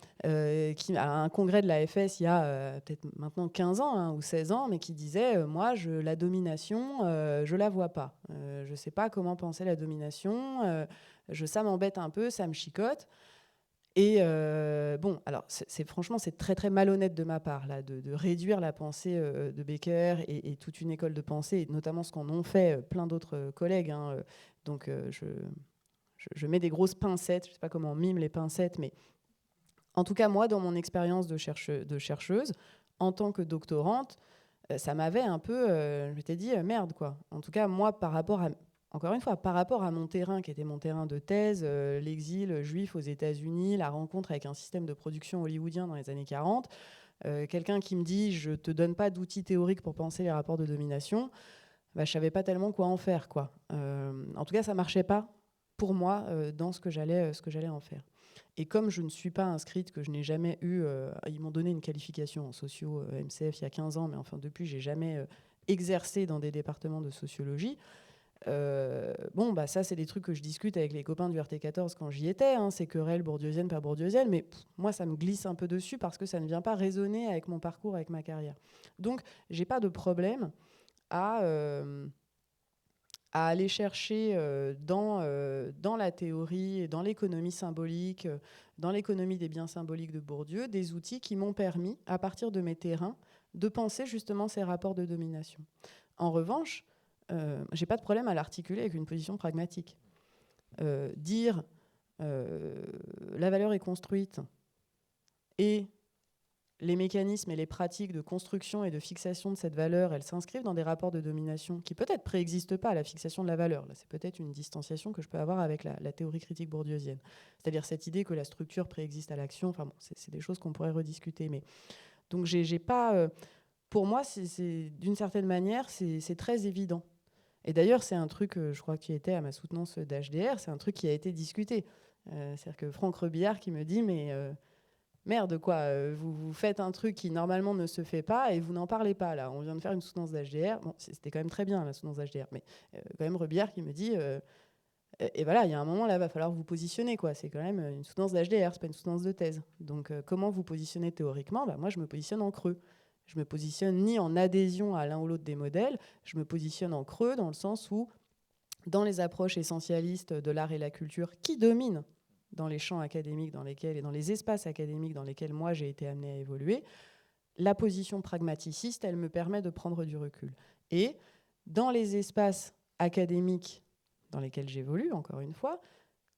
[SPEAKER 3] qui, à un congrès de la FS il y a peut-être maintenant 15 ans hein, ou 16 ans, mais qui disait moi, la domination, je la vois pas. Je sais pas comment penser la domination. Ça m'embête un peu, ça me chicote. Et bon, alors, franchement, c'est très, très malhonnête de ma part là, de réduire la pensée de Becker et toute une école de pensée, et notamment ce qu'en ont fait plein d'autres collègues. Hein, donc, je mets des grosses pincettes, je ne sais pas comment on mime les pincettes, mais en tout cas, moi, dans mon expérience de chercheuse, en tant que doctorante, ça m'avait un peu, je m'étais dit, merde, quoi. En tout cas, moi, encore une fois, par rapport à mon terrain, qui était mon terrain de thèse, l'exil juif aux États-Unis, la rencontre avec un système de production hollywoodien dans les années 40, quelqu'un qui me dit, je ne te donne pas d'outils théoriques pour penser les rapports de domination, bah, je ne savais pas tellement quoi en faire, quoi. En tout cas, ça ne marchait pas pour moi dans ce que j'allais en faire. Et comme je ne suis pas inscrite, que je n'ai jamais eu... ils m'ont donné une qualification en socio MCF il y a 15 ans, mais enfin depuis, je n'ai jamais exercé dans des départements de sociologie. Bon, bah ça, c'est des trucs que je discute avec les copains du RT14 quand j'y étais. Hein, c'est querelle bourdieusienne, pas bourdieusienne. Mais moi, ça me glisse un peu dessus parce que ça ne vient pas résonner avec mon parcours, avec ma carrière. Donc, je n'ai pas de problème à aller chercher dans la théorie, dans l'économie symbolique, dans l'économie des biens symboliques de Bourdieu, des outils qui m'ont permis, à partir de mes terrains, de penser justement ces rapports de domination. En revanche, je n'ai pas de problème à l'articuler avec une position pragmatique. Dire la valeur est construite et les mécanismes et les pratiques de construction et de fixation de cette valeur, elles s'inscrivent dans des rapports de domination qui peut-être préexistent pas à la fixation de la valeur. Là, c'est peut-être une distanciation que je peux avoir avec la théorie critique bourdieusienne. C'est-à-dire cette idée que la structure préexiste à l'action. Enfin bon, c'est des choses qu'on pourrait rediscuter. Mais donc j'ai pas... pour moi, d'une certaine manière, c'est très évident. Et d'ailleurs, c'est un truc, je crois que tu étais à ma soutenance d'HDR, c'est un truc qui a été discuté. C'est-à-dire que Franck Rebillard qui me dit, mais... merde, quoi, vous faites un truc qui normalement ne se fait pas et vous n'en parlez pas, là. On vient de faire une soutenance d'HDR. Bon, c'était quand même très bien, la soutenance d'HDR, mais quand même Rebillard qui me dit... et voilà, il y a un moment, là, il va falloir vous positionner, quoi. C'est quand même une soutenance d'HDR, c'est pas une soutenance de thèse. Donc, comment vous positionnez théoriquement ? Bah, moi, je me positionne en creux. Je me positionne ni en adhésion à l'un ou l'autre des modèles, je me positionne en creux dans le sens où, dans les approches essentialistes de l'art et la culture qui dominent dans les champs académiques dans lesquels, et dans les espaces académiques dans lesquels moi j'ai été amenée à évoluer, la position pragmaticiste, elle me permet de prendre du recul. Et dans les espaces académiques dans lesquels j'évolue, encore une fois,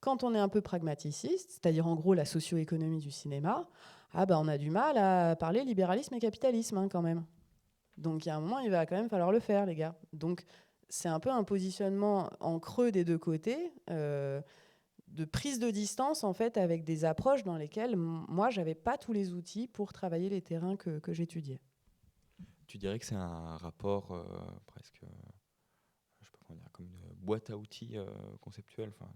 [SPEAKER 3] quand on est un peu pragmaticiste, c'est-à-dire en gros la socio-économie du cinéma, on a du mal à parler libéralisme et capitalisme hein, quand même. Donc il y a un moment, il va quand même falloir le faire, les gars. Donc c'est un peu un positionnement en creux des deux côtés, de prise de distance en fait avec des approches dans lesquelles moi j'avais pas tous les outils pour travailler les terrains que j'étudiais.
[SPEAKER 2] Tu dirais que c'est un rapport presque, je sais pas comment dire, comme une boîte à outils conceptuelle. Enfin,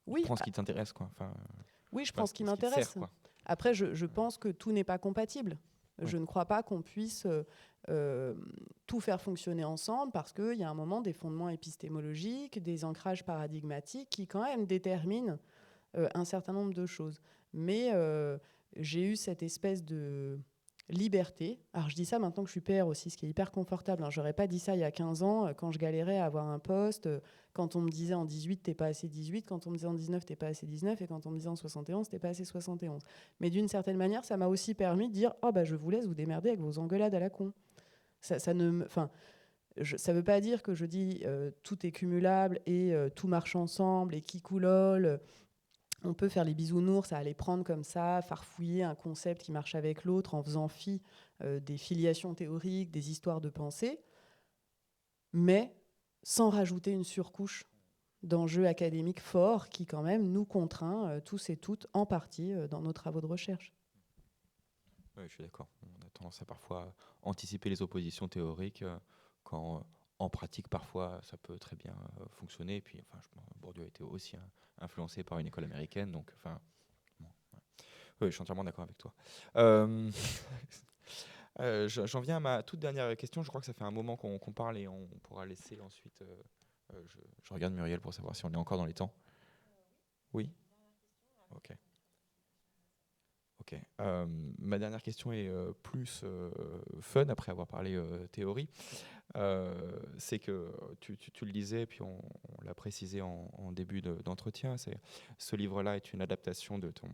[SPEAKER 3] Oui,
[SPEAKER 2] prends ce qui t'intéresse, quoi. Enfin,
[SPEAKER 3] oui, je prends ce qui
[SPEAKER 2] te
[SPEAKER 3] m'intéresse.
[SPEAKER 2] sert, quoi.
[SPEAKER 3] Après, je pense que tout n'est pas compatible.
[SPEAKER 2] Oui.
[SPEAKER 3] Je ne crois pas qu'on puisse tout faire fonctionner ensemble parce qu'il y a un moment des fondements épistémologiques, des ancrages paradigmatiques qui quand même déterminent un certain nombre de choses. Mais j'ai eu cette espèce de liberté. Alors je dis ça maintenant que je suis PR aussi, ce qui est hyper confortable. J'aurais pas dit ça il y a 15 ans quand je galérais à avoir un poste, quand on me disait en 18 t'es pas assez 18, quand on me disait en 19 t'es pas assez 19 et quand on me disait en 71 t'es pas assez 71. Mais d'une certaine manière, ça m'a aussi permis de dire je vous laisse vous démerder avec vos engueulades à la con. Ça ne me, enfin, ça veut pas dire que je dis tout est cumulable et tout marche ensemble et qui coulole. On peut faire les bisounours à aller prendre comme ça, farfouiller un concept qui marche avec l'autre en faisant fi des filiations théoriques, des histoires de pensée, mais sans rajouter une surcouche d'enjeux académiques forts qui quand même nous contraint tous et toutes en partie dans nos travaux de recherche.
[SPEAKER 2] Oui, je suis d'accord. On a tendance à parfois anticiper les oppositions théoriques quand en pratique, parfois, ça peut très bien fonctionner. Et puis, enfin, Bourdieu a été aussi influencé par une école américaine. Donc, enfin, bon, ouais. Oui, je suis entièrement d'accord avec toi. J'en viens à ma toute dernière question. Je crois que ça fait un moment qu'on parle et on pourra laisser ensuite... je regarde Muriel pour savoir si on est encore dans les temps. Oui. Ok. Ok. Ma dernière question est plus fun après avoir parlé théorie. C'est que tu le disais, puis on l'a précisé en début d'entretien. Ce livre-là est une adaptation de ton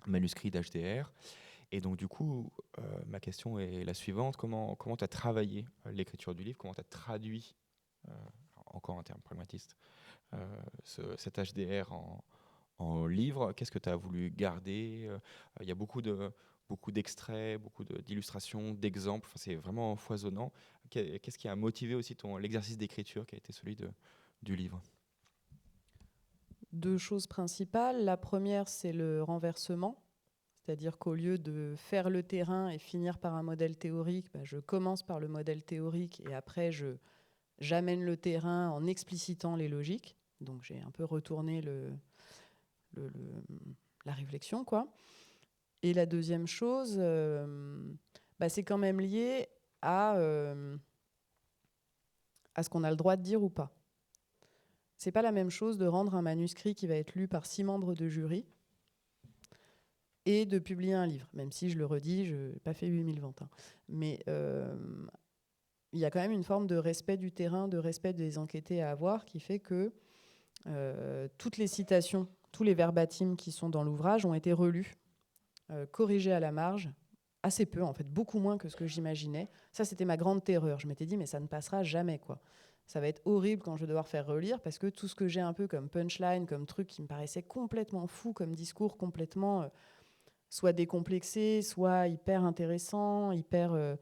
[SPEAKER 2] manuscrit d'HDR. Et donc, du coup, ma question est la suivante. Comment tu as travaillé l'écriture du livre? Comment tu as traduit, encore un terme pragmatiste, cet HDR en livre? Qu'est-ce que tu as voulu garder? Il y a beaucoup d'extraits, beaucoup d'illustrations, d'exemples. Enfin, c'est vraiment foisonnant. Qu'est-ce qui a motivé aussi l'exercice d'écriture qui a été celui du livre?
[SPEAKER 3] Deux choses principales. La première, c'est le renversement. C'est-à-dire qu'au lieu de faire le terrain et finir par un modèle théorique, je commence par le modèle théorique et après, j'amène le terrain en explicitant les logiques. Donc, j'ai un peu retourné la réflexion, quoi. Et la deuxième chose, c'est quand même lié à ce qu'on a le droit de dire ou pas. C'est pas la même chose de rendre un manuscrit qui va être lu par 6 membres de jury et de publier un livre, même si je le redis, je n'ai pas fait 8000 ventes. Mais il y a quand même une forme de respect du terrain, de respect des enquêtés à avoir qui fait que toutes les citations, tous les verbatims qui sont dans l'ouvrage ont été relus, corrigés à la marge, assez peu en fait, beaucoup moins que ce que j'imaginais. Ça, c'était ma grande terreur. Je m'étais dit, mais ça ne passera jamais, quoi. Ça va être horrible quand je vais devoir faire relire parce que tout ce que j'ai un peu comme punchline, comme truc qui me paraissait complètement fou, comme discours complètement... soit décomplexé, soit hyper intéressant, hyper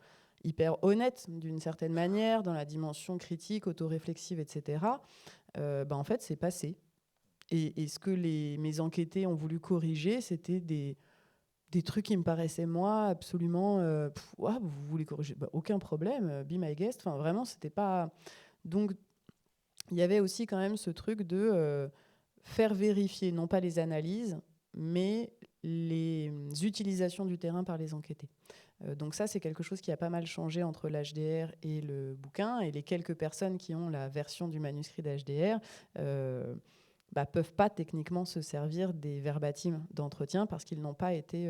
[SPEAKER 3] honnête d'une certaine manière, dans la dimension critique, autoréflexive, etc. En fait, c'est passé. Et ce que mes enquêtés ont voulu corriger, c'était des trucs qui me paraissaient, moi, absolument... vous voulez corriger, aucun problème, be my guest. Enfin, vraiment, c'était pas... Donc, il y avait aussi quand même ce truc de faire vérifier, non pas les analyses, mais les utilisations du terrain par les enquêtés. Donc ça, c'est quelque chose qui a pas mal changé entre l'HDR et le bouquin. Et les quelques personnes qui ont la version du manuscrit d'HDR peuvent pas techniquement se servir des verbatims d'entretien parce qu'ils n'ont pas été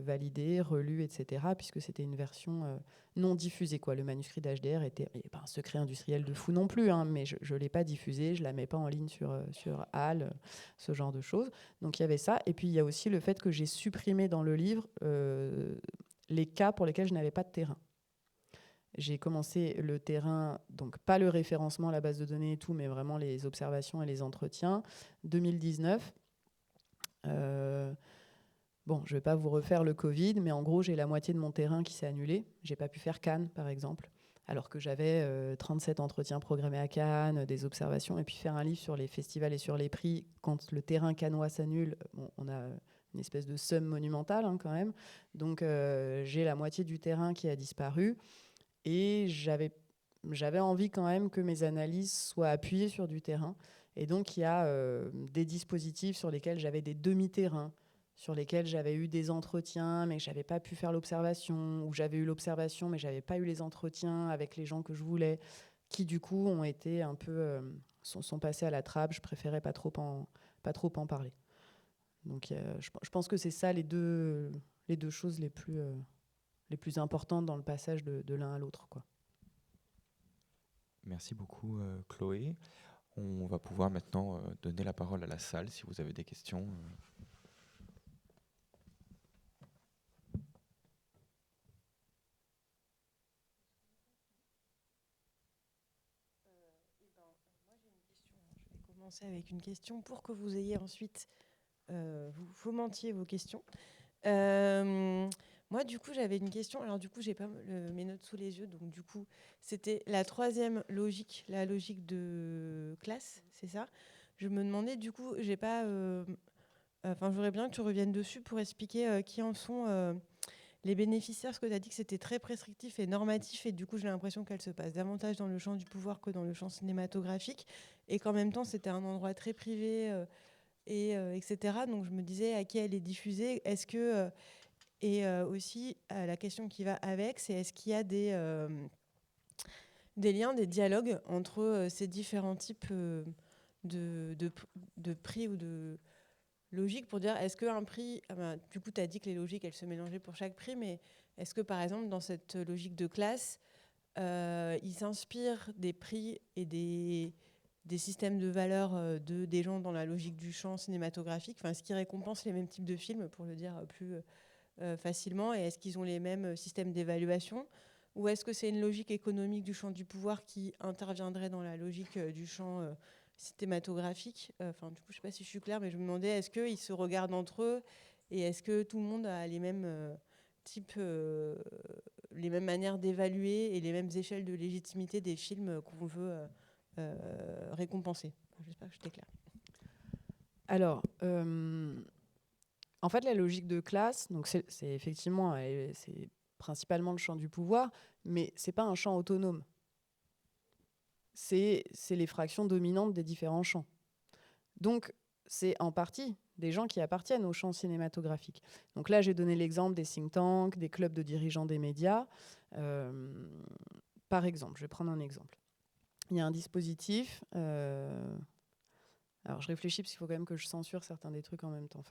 [SPEAKER 3] validés, relus, etc., puisque c'était une version non diffusée, quoi. Le manuscrit d'HDR était pas un secret industriel de fou non plus, mais je ne l'ai pas diffusé, je ne la mets pas en ligne sur HAL, ce genre de choses. Donc il y avait ça. Et puis il y a aussi le fait que j'ai supprimé dans le livre les cas pour lesquels je n'avais pas de terrain. J'ai commencé le terrain, donc pas le référencement, la base de données et tout, mais vraiment les observations et les entretiens. 2019. Je ne vais pas vous refaire le Covid, mais en gros, j'ai la moitié de mon terrain qui s'est annulé. Je n'ai pas pu faire Cannes, par exemple, alors que j'avais 37 entretiens programmés à Cannes, des observations, et puis faire un livre sur les festivals et sur les prix. Quand le terrain cannois s'annule, on a une espèce de somme monumentale quand même. Donc, j'ai la moitié du terrain qui a disparu. Et j'avais envie quand même que mes analyses soient appuyées sur du terrain. Et donc, il y a des dispositifs sur lesquels j'avais des demi-terrains, sur lesquels j'avais eu des entretiens, mais je n'avais pas pu faire l'observation, ou j'avais eu l'observation, mais je n'avais pas eu les entretiens avec les gens que je voulais, qui, du coup, ont été un peu... sont passés à la trappe. Je préférais pas trop en parler. Donc, je pense que c'est ça les deux choses les plus importantes dans le passage de l'un à l'autre, quoi.
[SPEAKER 2] Merci beaucoup, Chloé. On va pouvoir maintenant donner la parole à la salle si vous avez des questions.
[SPEAKER 4] Je vais commencer avec une question pour que vous ayez ensuite, vous fomentiez vos questions. Moi, du coup, j'avais une question. Alors, du coup, j'ai pas mes notes sous les yeux. Donc, du coup, c'était la troisième logique, la logique de classe, c'est ça. Je me demandais, du coup, j'ai pas... Enfin, j'aurais bien que tu reviennes dessus pour expliquer qui en sont les bénéficiaires. Parce que tu as dit que c'était très prescriptif et normatif. Et du coup, j'ai l'impression qu'elle se passe davantage dans le champ du pouvoir que dans le champ cinématographique. Et qu'en même temps, c'était un endroit très privé, etc. Donc, je me disais à qui elle est diffusée. Est-ce que... Et aussi, la question qui va avec, c'est est-ce qu'il y a des liens, des dialogues entre ces différents types de prix ou de logiques pour dire, est-ce qu'un prix... du coup, tu as dit que les logiques, elles se mélangeaient pour chaque prix, mais est-ce que, par exemple, dans cette logique de classe, ils s'inspirent des prix et des systèmes de valeurs des gens dans la logique du champ cinématographique, est-ce qu'ils récompensent les mêmes types de films, pour le dire plus... facilement, et est-ce qu'ils ont les mêmes systèmes d'évaluation, ou est-ce que c'est une logique économique du champ du pouvoir qui interviendrait dans la logique du champ cinématographique. Du coup, je ne sais pas si je suis claire, mais je me demandais, est-ce qu'ils se regardent entre eux, et est-ce que tout le monde a les mêmes les mêmes manières d'évaluer et les mêmes échelles de légitimité des films qu'on veut récompenser. J'espère que j'étais claire.
[SPEAKER 3] Alors... En fait, la logique de classe, donc c'est effectivement, c'est principalement le champ du pouvoir, mais c'est pas un champ autonome. C'est les fractions dominantes des différents champs. Donc, c'est en partie des gens qui appartiennent au champ cinématographique. Donc là, j'ai donné l'exemple des think tanks, des clubs de dirigeants des médias. Par exemple, je vais prendre un exemple. Il y a un dispositif... Alors, je réfléchis parce qu'il faut quand même que je censure certains des trucs en même temps.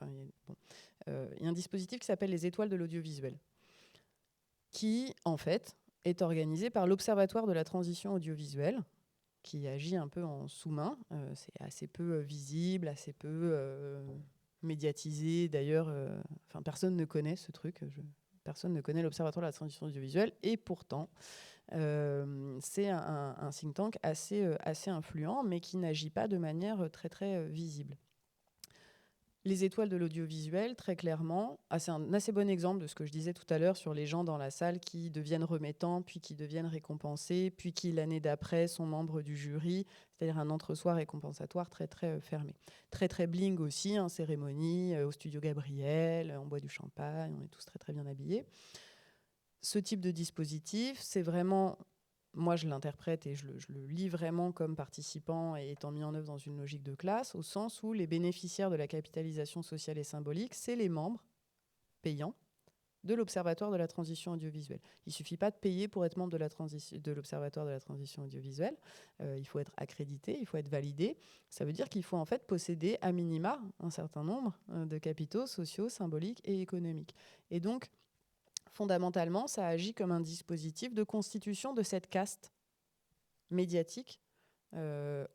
[SPEAKER 3] Il y a un dispositif qui s'appelle les étoiles de l'audiovisuel, qui, en fait, est organisé par l'Observatoire de la transition audiovisuelle, qui agit un peu en sous-main. C'est assez peu visible, assez peu médiatisé. D'ailleurs, personne ne connaît ce truc. Personne ne connaît l'Observatoire de la transition audiovisuelle. Et pourtant... c'est un think tank assez influent, mais qui n'agit pas de manière très, très visible. Les étoiles de l'audiovisuel, très clairement, c'est un assez bon exemple de ce que je disais tout à l'heure sur les gens dans la salle qui deviennent remettants, puis qui deviennent récompensés, puis qui, l'année d'après, sont membres du jury, c'est-à-dire un entre-soi récompensatoire très, très fermé. Très, très bling aussi, cérémonie, au studio Gabriel, on boit du champagne, on est tous très, très bien habillés. Ce type de dispositif, c'est vraiment, moi je l'interprète et je le lis vraiment comme participant et étant mis en œuvre dans une logique de classe, au sens où les bénéficiaires de la capitalisation sociale et symbolique, c'est les membres payants de l'Observatoire de la transition audiovisuelle. Il ne suffit pas de payer pour être membre de l'Observatoire de la transition audiovisuelle. Il faut être accrédité, il faut être validé. Ça veut dire qu'il faut en fait posséder à minima un certain nombre de capitaux sociaux, symboliques et économiques. Et donc, fondamentalement, ça agit comme un dispositif de constitution de cette caste médiatique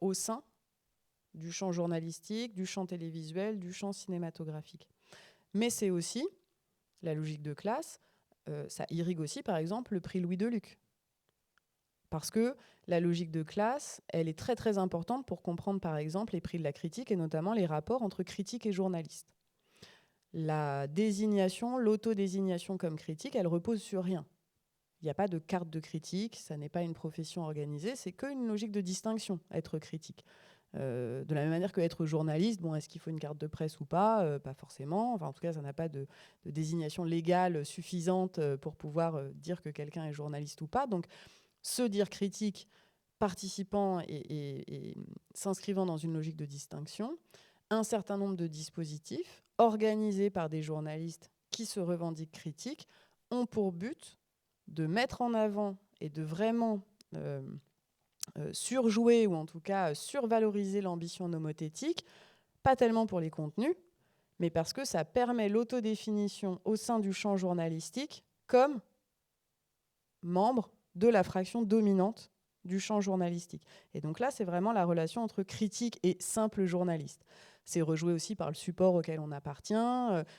[SPEAKER 3] au sein du champ journalistique, du champ télévisuel, du champ cinématographique. Mais c'est aussi, la logique de classe, ça irrigue aussi, par exemple, le prix Louis Deluc. Parce que la logique de classe, elle est très, très importante pour comprendre, par exemple, les prix de la critique et notamment les rapports entre critique et journaliste. La désignation, l'autodésignation comme critique, elle repose sur rien. Il n'y a pas de carte de critique, ça n'est pas une profession organisée, c'est qu'une logique de distinction, être critique. De la même manière qu'être journaliste, est-ce qu'il faut une carte de presse ou pas ? Pas forcément. En tout cas, ça n'a pas de désignation légale suffisante pour pouvoir dire que quelqu'un est journaliste ou pas. Donc, se dire critique participant et s'inscrivant dans une logique de distinction, un certain nombre de dispositifs organisés par des journalistes qui se revendiquent critiques ont pour but de mettre en avant et de vraiment surjouer ou en tout cas survaloriser l'ambition nomothétique, pas tellement pour les contenus, mais parce que ça permet l'autodéfinition au sein du champ journalistique comme membre de la fraction dominante du champ journalistique. Et donc là, c'est vraiment la relation entre critique et simple journaliste. C'est rejoué aussi par le support auquel on appartient.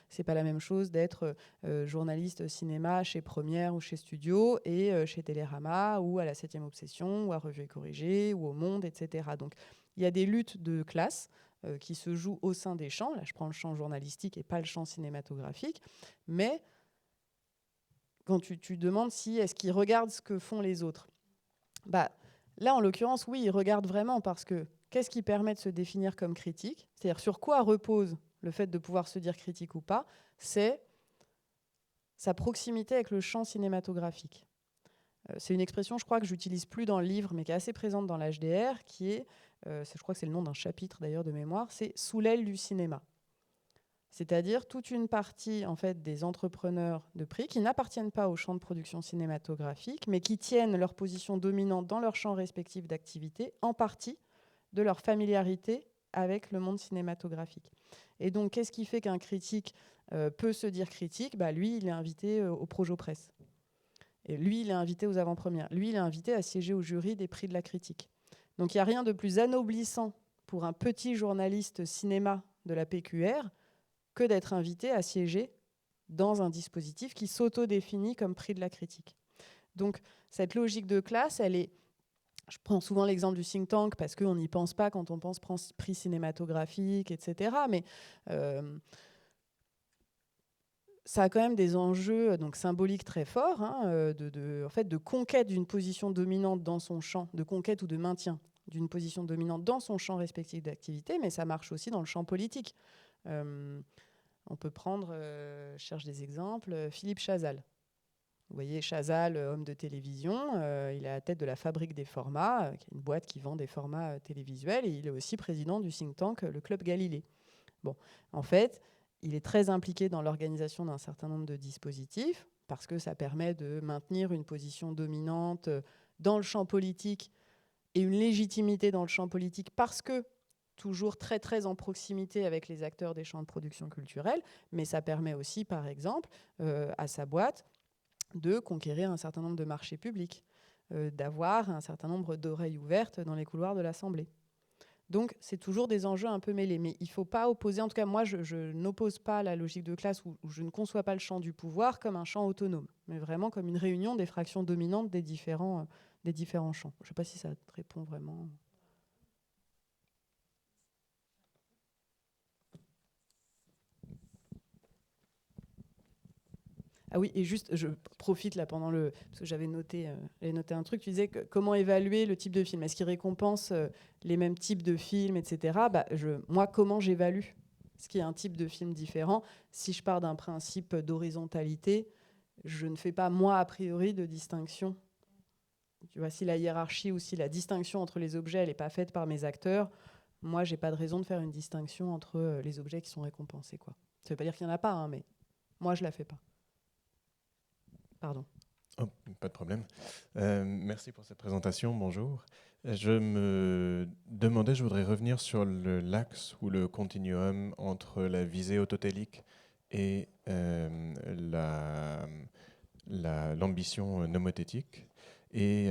[SPEAKER 3] C'est pas la même chose d'être journaliste cinéma chez Première ou chez Studio et chez Télérama ou à la 7e Obsession ou à Revue et Corrigée ou au Monde, etc. Donc il y a des luttes de classe qui se jouent au sein des champs. Là, je prends le champ journalistique et pas le champ cinématographique. Mais quand tu demandes si est-ce qu'ils regardent ce que font les autres, bah, là, en l'occurrence, oui, ils regardent vraiment parce que qu'est-ce qui permet de se définir comme critique ? C'est-à-dire sur quoi repose le fait de pouvoir se dire critique ou pas ? C'est sa proximité avec le champ cinématographique. C'est une expression, je crois, que j'utilise plus dans le livre, mais qui est assez présente dans l'HDR, qui est, je crois que c'est le nom d'un chapitre d'ailleurs de mémoire, c'est « Sous l'aile du cinéma ». C'est-à-dire toute une partie en fait, des entrepreneurs de prix qui n'appartiennent pas au champ de production cinématographique, mais qui tiennent leur position dominante dans leur champ respectif d'activité, en partie de leur familiarité avec le monde cinématographique. Et donc, qu'est-ce qui fait qu'un critique peut se dire critique ? Bah, lui, il est invité au Projo Presse. Et lui, il est invité aux avant-premières. Lui, il est invité à siéger au jury des prix de la critique. Donc, il n'y a rien de plus anoblissant pour un petit journaliste cinéma de la PQR que d'être invité à siéger dans un dispositif qui s'auto-définit comme prix de la critique. Donc, cette logique de classe, elle est... Je prends souvent l'exemple du think tank parce qu'on n'y pense pas quand on pense prix cinématographique, etc. Mais ça a quand même des enjeux donc, symboliques très forts, hein, en fait, de conquête d'une position dominante dans son champ, de conquête ou de maintien d'une position dominante dans son champ respectif d'activité, mais ça marche aussi dans le champ politique. On peut prendre, je cherche des exemples, Philippe Chazal. Vous voyez, Chazal, homme de télévision, il est à la tête de la Fabrique des formats, qui est une boîte qui vend des formats télévisuels, et il est aussi président du think tank, le Club Galilée. Bon, en fait, il est très impliqué dans l'organisation d'un certain nombre de dispositifs, parce que ça permet de maintenir une position dominante dans le champ politique et une légitimité dans le champ politique, parce que toujours très, très en proximité avec les acteurs des champs de production culturelle, mais ça permet aussi, par exemple, à sa boîte, de conquérir un certain nombre de marchés publics, d'avoir un certain nombre d'oreilles ouvertes dans les couloirs de l'Assemblée. Donc, c'est toujours des enjeux un peu mêlés. Mais il ne faut pas opposer, en tout cas, moi, je n'oppose pas la logique de classe où je ne conçois pas le champ du pouvoir comme un champ autonome, mais vraiment comme une réunion des fractions dominantes des différents champs. Je ne sais pas si ça te répond vraiment. Ah oui, et juste, je profite là pendant parce que j'avais noté un truc, tu disais comment évaluer le type de film. Est-ce qu'il récompense les mêmes types de films, etc. Moi, comment j'évalue ce qui est un type de film différent ? Si je pars d'un principe d'horizontalité, je ne fais pas, moi, a priori, de distinction. Tu vois, si la hiérarchie ou si la distinction entre les objets, elle n'est pas faite par mes acteurs, moi, je n'ai pas de raison de faire une distinction entre les objets qui sont récompensés, quoi. Ça ne veut pas dire qu'il n'y en a pas, hein, mais moi, je ne la fais pas. Pardon.
[SPEAKER 5] Oh, pas de problème. Merci pour cette présentation. Bonjour. Je me demandais, je voudrais revenir sur l'axe ou le continuum entre la visée autotélique et l'ambition nomothétique. Et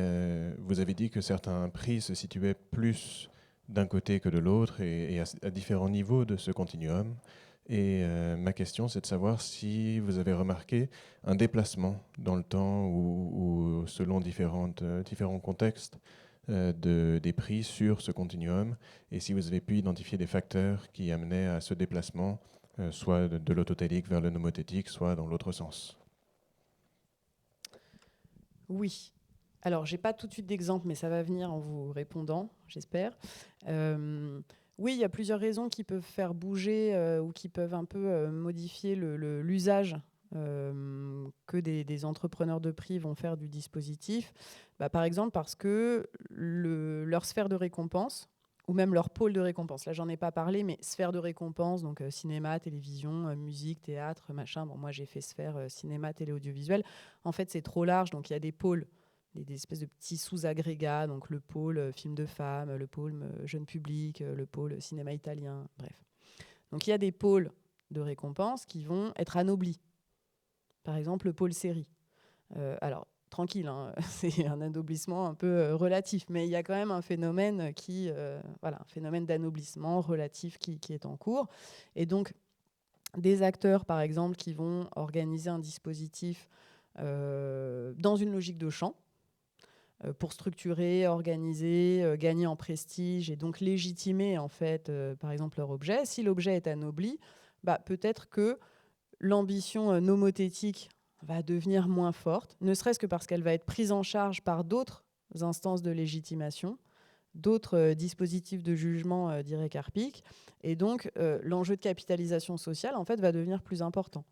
[SPEAKER 5] vous avez dit que certains prix se situaient plus d'un côté que de l'autre et à différents niveaux de ce continuum. Et ma question, c'est de savoir si vous avez remarqué un déplacement dans le temps ou selon différents contextes des prix sur ce continuum, et si vous avez pu identifier des facteurs qui amenaient à ce déplacement, soit de l'autotélique vers le nomothétique, soit dans l'autre sens.
[SPEAKER 3] Oui. Alors, je n'ai pas tout de suite d'exemple, mais ça va venir en vous répondant, j'espère. Oui, il y a plusieurs raisons qui peuvent faire bouger ou qui peuvent un peu modifier l'usage que des entrepreneurs de prix vont faire du dispositif, par exemple parce que leur sphère de récompense, ou même leur pôle de récompense, là j'en ai pas parlé, mais sphère de récompense, donc cinéma, télévision, musique, théâtre, machin, bon, moi j'ai fait sphère cinéma, télé, audiovisuel, en fait c'est trop large, donc il y a des pôles, des espèces de petits sous-agrégats, donc le pôle film de femmes, le pôle jeune public, le pôle cinéma italien, bref. Donc il y a des pôles de récompense qui vont être anoblis. Par exemple, le pôle série. Alors, tranquille, hein, c'est un anoblissement un peu relatif, mais il y a quand même un phénomène un phénomène d'anoblissement relatif qui est en cours. Et donc, des acteurs, par exemple, qui vont organiser un dispositif dans une logique de champ, pour structurer, organiser, gagner en prestige et donc légitimer, en fait, par exemple, leur objet. Si l'objet est anobli, peut-être que l'ambition nomothétique va devenir moins forte, ne serait-ce que parce qu'elle va être prise en charge par d'autres instances de légitimation, d'autres dispositifs de jugement d'Iré-Carpic, et donc l'enjeu de capitalisation sociale en fait va devenir plus important.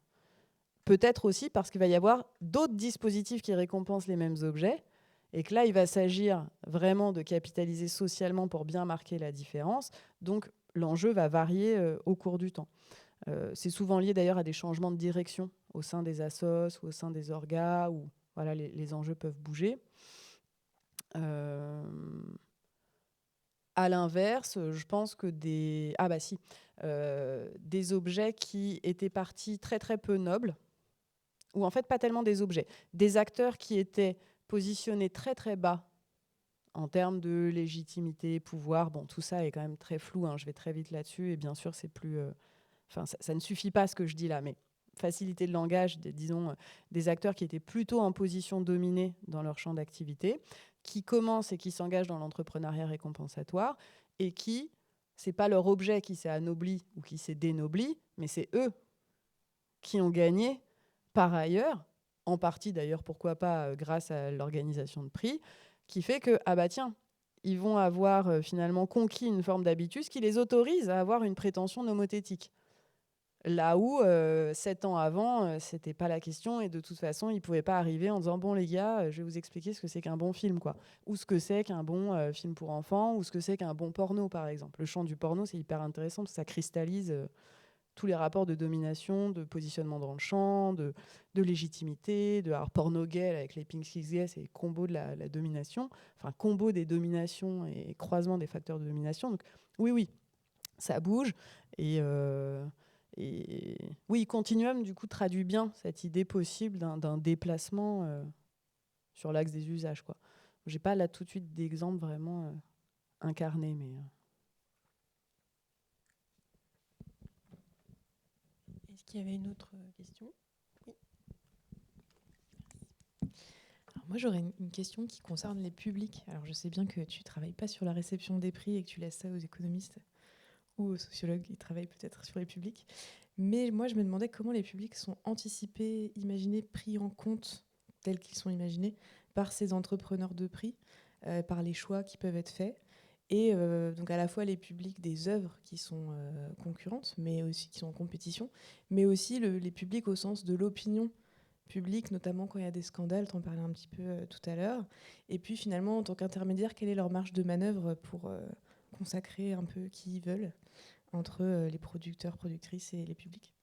[SPEAKER 3] Peut-être aussi parce qu'il va y avoir d'autres dispositifs qui récompensent les mêmes objets, et que là il va s'agir vraiment de capitaliser socialement pour bien marquer la différence, donc l'enjeu va varier au cours du temps. C'est souvent lié d'ailleurs à des changements de direction au sein des assos ou au sein des orgas où voilà, les enjeux peuvent bouger. À l'inverse, je pense que des objets qui étaient partis très très peu nobles, ou en fait pas tellement des objets, des acteurs qui étaient positionnés très très bas en termes de légitimité, pouvoir, bon tout ça est quand même très flou, hein, je vais très vite là-dessus et bien sûr c'est plus... ça ne suffit pas ce que je dis là, mais facilité de langage, disons, des acteurs qui étaient plutôt en position dominée dans leur champ d'activité, qui commencent et qui s'engagent dans l'entrepreneuriat récompensatoire et qui, c'est pas leur objet qui s'est anobli ou qui s'est dénobli, mais c'est eux qui ont gagné par ailleurs, en partie d'ailleurs, pourquoi pas grâce à l'organisation de prix, qui fait que, tiens, ils vont avoir finalement conquis une forme d'habitus qui les autorise à avoir une prétention nomothétique. Là où, 7 ans avant, c'était pas la question et de toute façon, ils pouvaient pas arriver en disant « Bon, les gars, je vais vous expliquer ce que c'est qu'un bon film, quoi. » Ou ce que c'est qu'un bon film pour enfants, ou ce que c'est qu'un bon porno, par exemple. Le champ du porno, c'est hyper intéressant parce que ça cristallise tous les rapports de domination, de positionnement dans le champ, de légitimité, alors porno gay avec les Pink Kiss Gay, c'est combo de la domination, enfin combo des dominations et croisement des facteurs de domination. Donc oui, ça bouge et oui, Continuum, du coup, traduit bien cette idée possible d'un déplacement sur l'axe des usages, quoi. J'ai pas là tout de suite d'exemple vraiment incarné, mais...
[SPEAKER 4] Est-ce qu'il y avait une autre question ? Oui.
[SPEAKER 6] Alors moi, j'aurais une question qui concerne les publics. Alors, je sais bien que tu travailles pas sur la réception des prix et que tu laisses ça aux économistes ou aux sociologues qui travaillent peut-être sur les publics. Mais moi, je me demandais comment les publics sont anticipés, imaginés, pris en compte, tels qu'ils sont imaginés, par ces entrepreneurs de prix, par les choix qui peuvent être faits. Et donc à la fois les publics des œuvres qui sont concurrentes, mais aussi qui sont en compétition, mais aussi les publics au sens de l'opinion publique, notamment quand il y a des scandales, tu en parlais un petit peu tout à l'heure. Et puis finalement, en tant qu'intermédiaire, quelle est leur marge de manœuvre pour consacrer un peu qui ils veulent entre les producteurs, productrices et les publics ?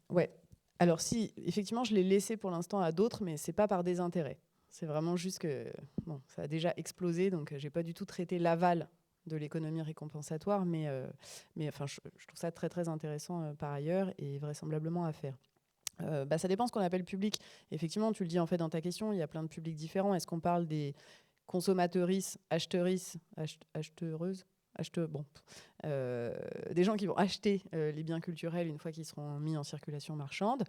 [SPEAKER 3] Ouais. Alors si, effectivement, je l'ai laissé pour l'instant à d'autres, mais c'est pas par désintérêt. C'est vraiment juste que ça a déjà explosé, donc j'ai pas du tout traité l'aval de l'économie récompensatoire, mais enfin, je trouve ça très très intéressant par ailleurs et vraisemblablement à faire. Ça dépend ce qu'on appelle public. Effectivement, tu le dis en fait dans ta question, il y a plein de publics différents. Est-ce qu'on parle des consommatrices, acheteuses, des gens qui vont acheter les biens culturels une fois qu'ils seront mis en circulation marchande.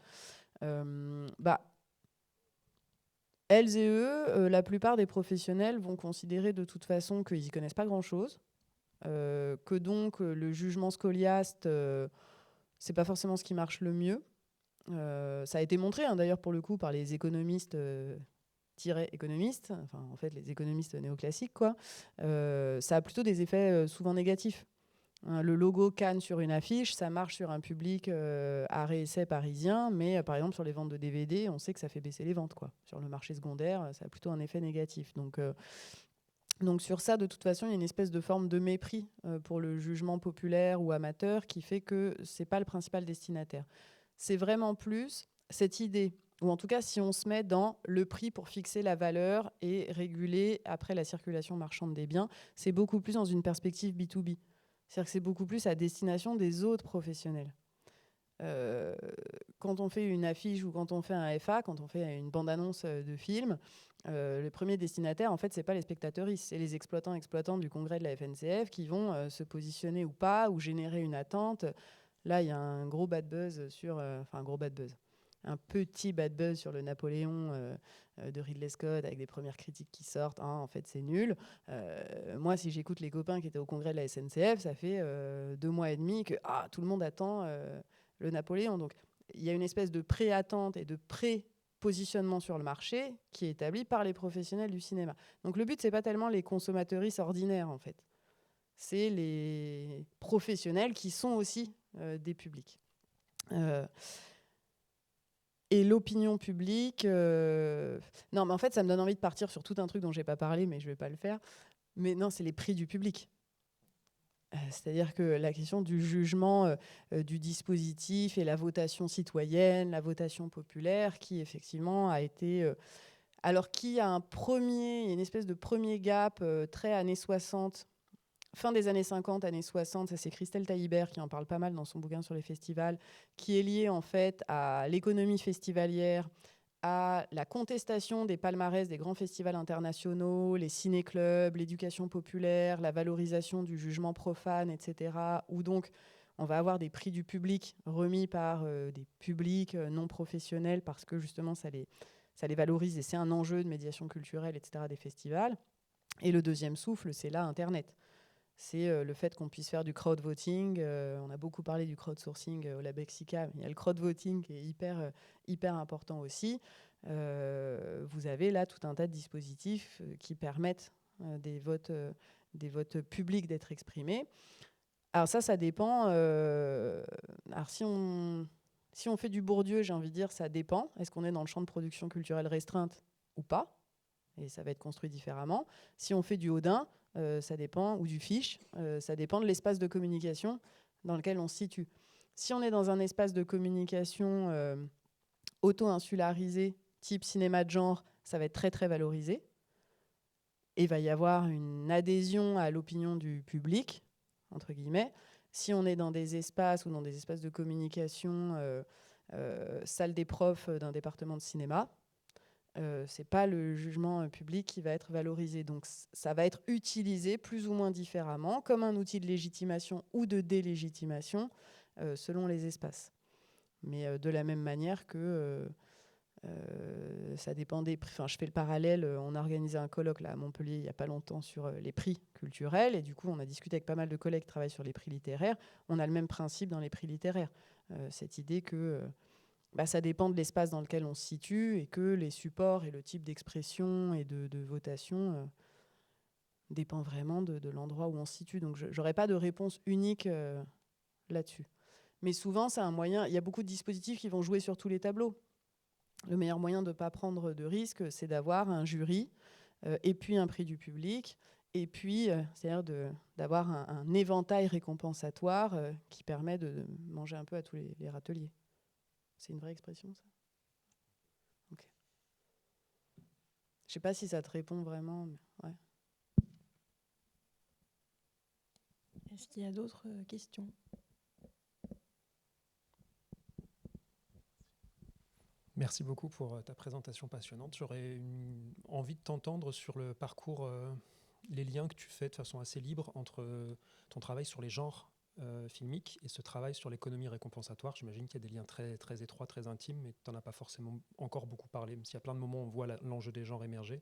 [SPEAKER 3] Elles et eux, la plupart des professionnels vont considérer de toute façon qu'ils n'y connaissent pas grand-chose, que donc le jugement scoliaste, c'est pas forcément ce qui marche le mieux. Ça a été montré d'ailleurs pour le coup par les économistes économistes, enfin en fait les économistes néoclassiques, quoi. Ça a plutôt des effets souvent négatifs. Le logo Cannes sur une affiche, ça marche sur un public art et essai parisien, mais par exemple sur les ventes de DVD, on sait que ça fait baisser les ventes, quoi. Sur le marché secondaire, ça a plutôt un effet négatif. Donc sur ça, de toute façon, il y a une espèce de forme de mépris pour le jugement populaire ou amateur qui fait que c'est pas le principal destinataire. C'est vraiment plus cette idée, ou en tout cas si on se met dans le prix pour fixer la valeur et réguler après la circulation marchande des biens, c'est beaucoup plus dans une perspective B2B. C'est-à-dire que c'est beaucoup plus à destination des autres professionnels. Quand on fait une affiche ou quand on fait un FA, quand on fait une bande-annonce de film, le premier destinataire, en fait, c'est pas les spectateuristes, c'est les exploitantes du congrès de la FNCF qui vont se positionner ou pas, ou générer une attente. Là, il y a un gros bad buzz sur... Enfin, un gros bad buzz. Un petit bad buzz sur le Napoléon de Ridley Scott avec des premières critiques qui sortent. En fait, c'est nul. Moi, si j'écoute les copains qui étaient au congrès de la SNCF, ça fait 2 mois et demi que tout le monde attend le Napoléon. Donc, il y a une espèce de pré-attente et de pré-positionnement sur le marché qui est établi par les professionnels du cinéma. Donc, le but, c'est pas tellement les consommateuristes ordinaires, en fait. C'est les professionnels qui sont aussi des publics. Et l'opinion publique... Non, mais en fait, ça me donne envie de partir sur tout un truc dont je n'ai pas parlé, mais je ne vais pas le faire. Mais non, c'est les prix du public. C'est-à-dire que la question du jugement du dispositif et la votation citoyenne, la votation populaire, qui effectivement a été... alors qu'il y a une espèce de premier gap très années 60, fin des années 50, années 60, ça c'est Christelle Taillibert qui en parle pas mal dans son bouquin sur les festivals, qui est lié en fait à l'économie festivalière, à la contestation des palmarès des grands festivals internationaux, les ciné-clubs, l'éducation populaire, la valorisation du jugement profane, etc. Où donc on va avoir des prix du public remis par des publics non professionnels parce que justement ça les valorise et c'est un enjeu de médiation culturelle, etc. des festivals. Et le deuxième souffle, c'est là Internet. C'est le fait qu'on puisse faire du crowdvoting. On a beaucoup parlé du crowdsourcing au Labexica, mais il y a le crowdvoting qui est hyper important aussi. Vous avez là tout un tas de dispositifs qui permettent des votes publics d'être exprimés. Alors ça dépend. Alors si on fait du Bourdieu, j'ai envie de dire, ça dépend. Est-ce qu'on est dans le champ de production culturelle restreinte ou pas ? Et ça va être construit différemment. Si on fait du Odin, ça dépend, ou du Fiche, ça dépend de l'espace de communication dans lequel on se situe. Si on est dans un espace de communication auto-insularisé, type cinéma de genre, ça va être très très valorisé. Et il va y avoir une adhésion à l'opinion du public, entre guillemets. Si on est dans des espaces ou dans des espaces de communication, salle des profs d'un département de cinéma, c'est pas le jugement public qui va être valorisé. Donc ça va être utilisé plus ou moins différemment comme un outil de légitimation ou de délégitimation selon les espaces. Mais de la même manière que ça dépend des prix. Enfin, je fais le parallèle, on a organisé un colloque là, à Montpellier il n'y a pas longtemps sur les prix culturels et du coup on a discuté avec pas mal de collègues qui travaillent sur les prix littéraires. On a le même principe dans les prix littéraires. Cette idée que... ça dépend de l'espace dans lequel on se situe et que les supports et le type d'expression et de votation dépend vraiment de l'endroit où on se situe. Donc, je n'aurais pas de réponse unique là-dessus. Mais souvent, c'est un moyen... Il y a beaucoup de dispositifs qui vont jouer sur tous les tableaux. Le meilleur moyen de ne pas prendre de risques, c'est d'avoir un jury et puis un prix du public et puis, c'est-à-dire d'avoir un éventail récompensatoire qui permet de manger un peu à tous les râteliers. C'est une vraie expression, ça ? Ok. Je sais pas si ça te répond vraiment, mais ouais.
[SPEAKER 4] Est-ce qu'il y a d'autres questions ?
[SPEAKER 7] Merci beaucoup pour ta présentation passionnante. J'aurais envie de t'entendre sur le parcours, les liens que tu fais de façon assez libre entre ton travail sur les genres filmique et ce travail sur l'économie récompensatoire. J'imagine qu'il y a des liens très, très étroits, très intimes, mais tu n'en as pas forcément encore beaucoup parlé, même s'il y a plein de moments où on voit l'enjeu des genres émerger.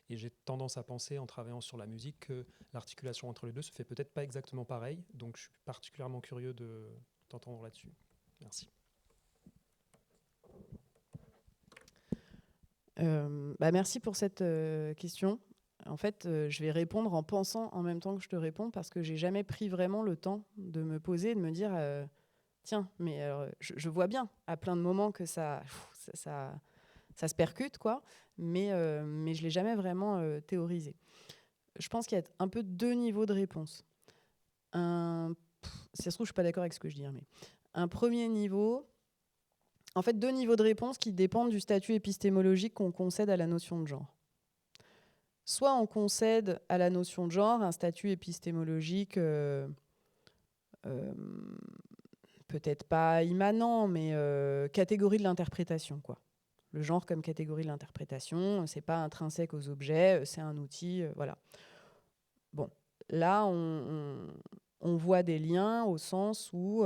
[SPEAKER 7] Et j'ai tendance à penser, en travaillant sur la musique, que l'articulation entre les deux se fait peut-être pas exactement pareil. Donc je suis particulièrement curieux de t'entendre là-dessus. Merci.
[SPEAKER 3] Merci pour cette question. En fait, je vais répondre en pensant en même temps que je te réponds parce que j'ai jamais pris vraiment le temps de me poser et de me dire tiens, mais je vois bien à plein de moments que ça se percute, quoi, mais je l'ai jamais vraiment théorisé. Je pense qu'il y a un peu 2 niveaux de réponse. Si ça se trouve, je suis pas d'accord avec ce que je dis, mais un premier niveau, en fait, 2 niveaux de réponse qui dépendent du statut épistémologique qu'on concède à la notion de genre. Soit on concède à la notion de genre un statut épistémologique peut-être pas immanent, mais catégorie de l'interprétation, quoi. Le genre comme catégorie de l'interprétation, c'est pas intrinsèque aux objets, c'est un outil, voilà. Bon, là, on voit des liens au sens où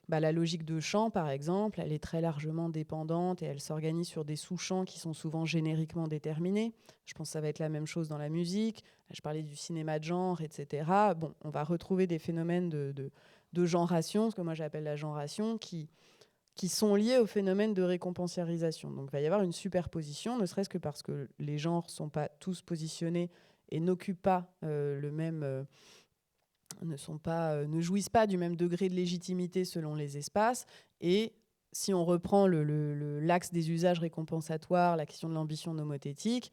[SPEAKER 3] la logique de champ, par exemple, elle est très largement dépendante et elle s'organise sur des sous-champs qui sont souvent génériquement déterminés. Je pense que ça va être la même chose dans la musique. Je parlais du cinéma de genre, etc. Bon, on va retrouver des phénomènes de genration, ce que moi j'appelle la genration, qui sont liés au phénomène de récompensiarisation. Donc il va y avoir une superposition, ne serait-ce que parce que les genres ne sont pas tous positionnés et n'occupent pas le même... ne jouissent pas du même degré de légitimité selon les espaces. Et si on reprend l'axe des usages récompensatoires, la question de l'ambition nomothétique,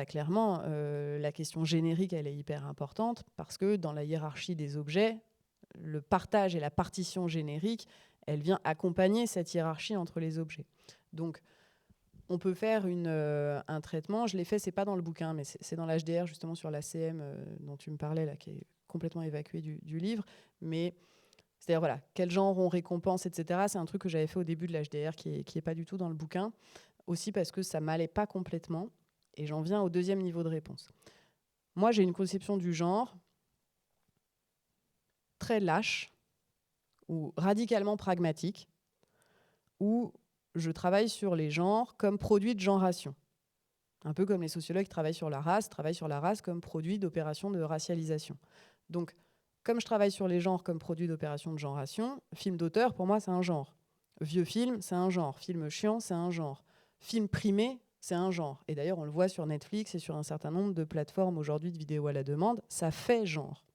[SPEAKER 3] clairement, la question générique, elle est hyper importante parce que dans la hiérarchie des objets, le partage et la partition générique, elle vient accompagner cette hiérarchie entre les objets. Donc, on peut faire un traitement. Je l'ai fait, c'est pas dans le bouquin, mais c'est dans l'HDR, justement, sur l'ACM dont tu me parlais, là, qui est complètement évacué du livre. Mais c'est-à-dire, voilà, quel genre on récompense, etc. C'est un truc que j'avais fait au début de l'HDR qui est pas du tout dans le bouquin. Aussi parce que ça m'allait pas complètement. Et j'en viens au 2e niveau de réponse. Moi, j'ai une conception du genre très lâche ou radicalement pragmatique, où je travaille sur les genres comme produit de genration. Un peu comme les sociologues qui travaillent sur la race comme produit d'opération de racialisation. Donc, comme je travaille sur les genres comme produit d'opération de genration, film d'auteur, pour moi, c'est un genre. Vieux film, c'est un genre. Film chiant, c'est un genre. Film primé, c'est un genre. Et d'ailleurs, on le voit sur Netflix et sur un certain nombre de plateformes aujourd'hui de vidéos à la demande, ça fait genre.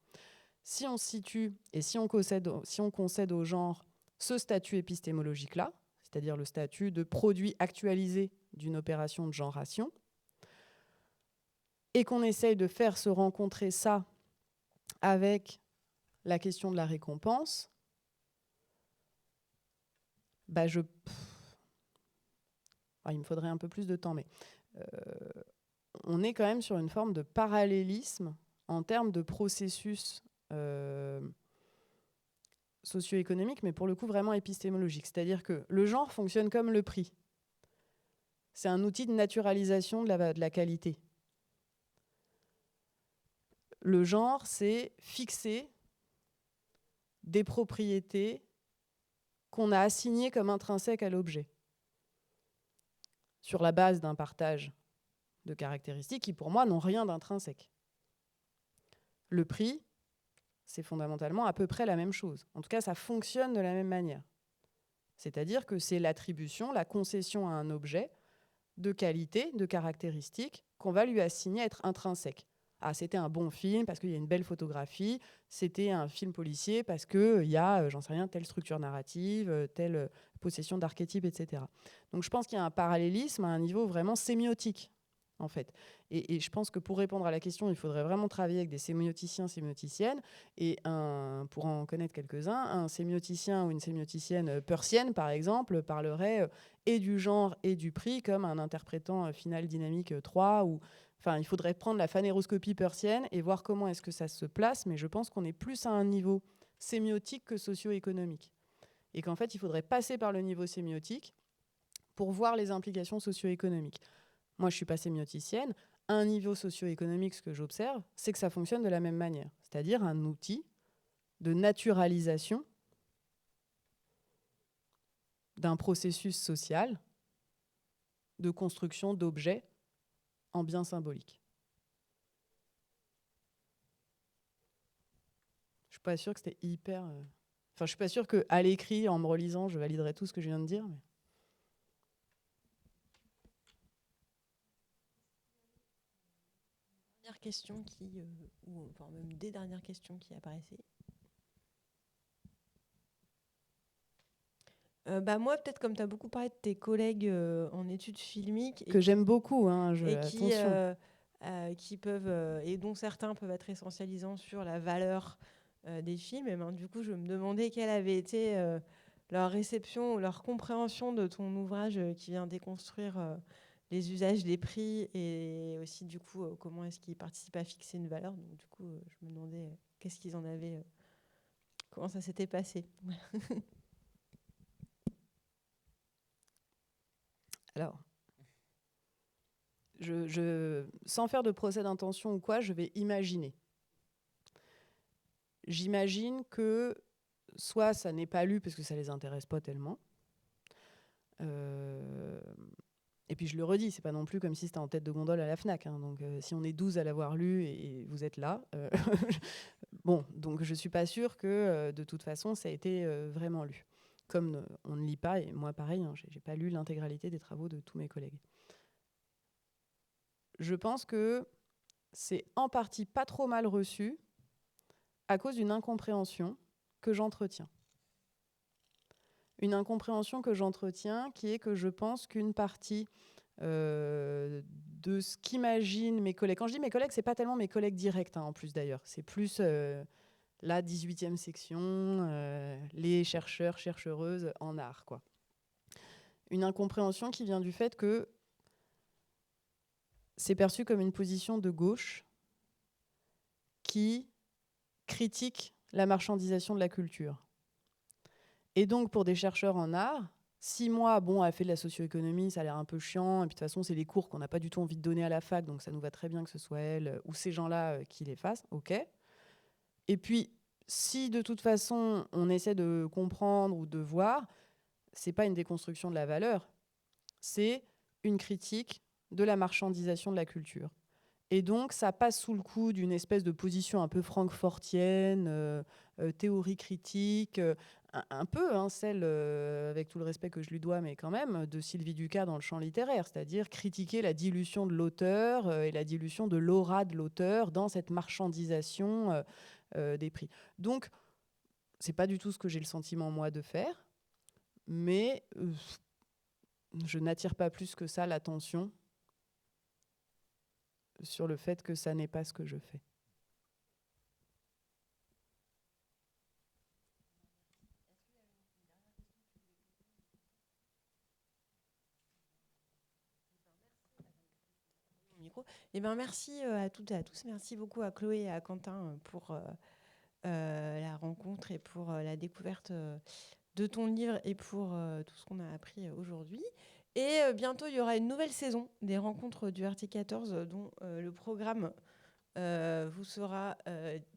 [SPEAKER 3] Si on situe et si on concède au genre ce statut épistémologique-là, c'est-à-dire le statut de produit actualisé d'une opération de genration, et qu'on essaye de faire se rencontrer ça avec la question de la récompense, il me faudrait un peu plus de temps, mais on est quand même sur une forme de parallélisme en termes de processus socio-économique, mais pour le coup vraiment épistémologique. C'est-à-dire que le genre fonctionne comme le prix. C'est un outil de naturalisation de la qualité. Le genre, c'est fixer des propriétés qu'on a assignées comme intrinsèques à l'objet, sur la base d'un partage de caractéristiques qui, pour moi, n'ont rien d'intrinsèque. Le prix, c'est fondamentalement à peu près la même chose. En tout cas, ça fonctionne de la même manière. C'est-à-dire que c'est l'attribution, la concession à un objet de qualité, de caractéristiques qu'on va lui assigner à être intrinsèque. Ah, c'était un bon film parce qu'il y a une belle photographie, c'était un film policier parce qu'il y a, j'en sais rien, telle structure narrative, telle possession d'archétypes, etc. Donc je pense qu'il y a un parallélisme à un niveau vraiment sémiotique, en fait. Et je pense que pour répondre à la question, il faudrait vraiment travailler avec des sémioticiens, sémioticiennes, et pour en connaître quelques-uns, un sémioticien ou une sémioticienne peircienne, par exemple, parlerait et du genre et du prix comme un interprétant final dynamique 3, ou... Enfin, il faudrait prendre la phanéroscopie peircienne et voir comment est-ce que ça se place, mais je pense qu'on est plus à un niveau sémiotique que socio-économique. Et qu'en fait, il faudrait passer par le niveau sémiotique pour voir les implications socio-économiques. Moi, je ne suis pas sémioticienne. À un niveau socio-économique, ce que j'observe, c'est que ça fonctionne de la même manière. C'est-à-dire un outil de naturalisation d'un processus social de construction d'objets en bien symbolique. Je suis pas sûre que c'était hyper... Enfin, je suis pas sûre qu'à l'écrit, en me relisant, je validerais tout ce que je viens de dire. Mais...
[SPEAKER 4] Dernière question ou enfin même des dernières questions qui apparaissaient. Moi, peut-être comme tu as beaucoup parlé de tes collègues en études filmiques.
[SPEAKER 3] Que j'aime beaucoup, hein,
[SPEAKER 4] attention. Qui peuvent, et dont certains peuvent être essentialisants sur la valeur des films. Et du coup, je me demandais quelle avait été leur réception ou leur compréhension de ton ouvrage qui vient déconstruire les usages des prix et aussi, du coup, comment est-ce qu'ils participent à fixer une valeur. Donc, du coup, je me demandais qu'est-ce qu'ils en avaient, comment ça s'était passé.
[SPEAKER 3] Alors, sans faire de procès d'intention ou quoi, je vais imaginer. J'imagine que soit ça n'est pas lu parce que ça les intéresse pas tellement. Et puis je le redis, c'est pas non plus comme si c'était en tête de gondole à la Fnac. Hein, donc si on est 12 à l'avoir lu et vous êtes là, bon, donc je suis pas sûre que de toute façon ça a été vraiment lu. Comme on ne lit pas, et moi pareil, hein, j'ai pas lu l'intégralité des travaux de tous mes collègues. Je pense que c'est en partie pas trop mal reçu à cause d'une incompréhension que j'entretiens. Une incompréhension que j'entretiens qui est que je pense qu'une partie de ce qu'imaginent mes collègues, quand je dis mes collègues, c'est pas tellement mes collègues directs, hein, en plus d'ailleurs, c'est plus la 18e section, les chercheurs, chercheuses en art, quoi. Une incompréhension qui vient du fait que c'est perçu comme une position de gauche qui critique la marchandisation de la culture. Et donc, pour des chercheurs en art, 6 mois, elle fait de la socio-économie, ça a l'air un peu chiant, et puis de toute façon, c'est les cours qu'on n'a pas du tout envie de donner à la fac, donc ça nous va très bien que ce soit elle ou ces gens-là qui les fassent, ok. Et puis, si de toute façon, on essaie de comprendre ou de voir, c'est pas une déconstruction de la valeur, c'est une critique de la marchandisation de la culture. Et donc, ça passe sous le coup d'une espèce de position un peu francfortienne, théorie critique, un peu celle, avec tout le respect que je lui dois, mais quand même, de Sylvie Ducas dans le champ littéraire, c'est-à-dire critiquer la dilution de l'auteur et la dilution de l'aura de l'auteur dans cette marchandisation des prix. Donc, c'est pas du tout ce que j'ai le sentiment, moi, de faire, mais je n'attire pas plus que ça l'attention sur le fait que ça n'est pas ce que je fais.
[SPEAKER 4] Merci à toutes et à tous. Merci beaucoup à Chloé et à Quentin pour la rencontre et pour la découverte de ton livre et pour tout ce qu'on a appris aujourd'hui. Et bientôt, il y aura une nouvelle saison des rencontres du RT14 dont le programme vous sera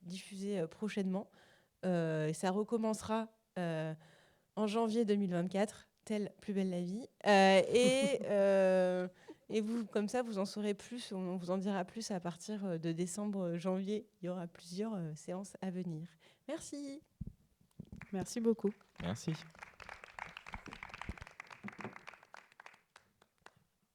[SPEAKER 4] diffusé prochainement. Ça recommencera en janvier 2024, telle Plus belle la vie. Et vous, comme ça, vous en saurez plus, on vous en dira plus à partir de décembre, janvier. Il y aura plusieurs séances à venir. Merci.
[SPEAKER 3] Merci beaucoup.
[SPEAKER 2] Merci.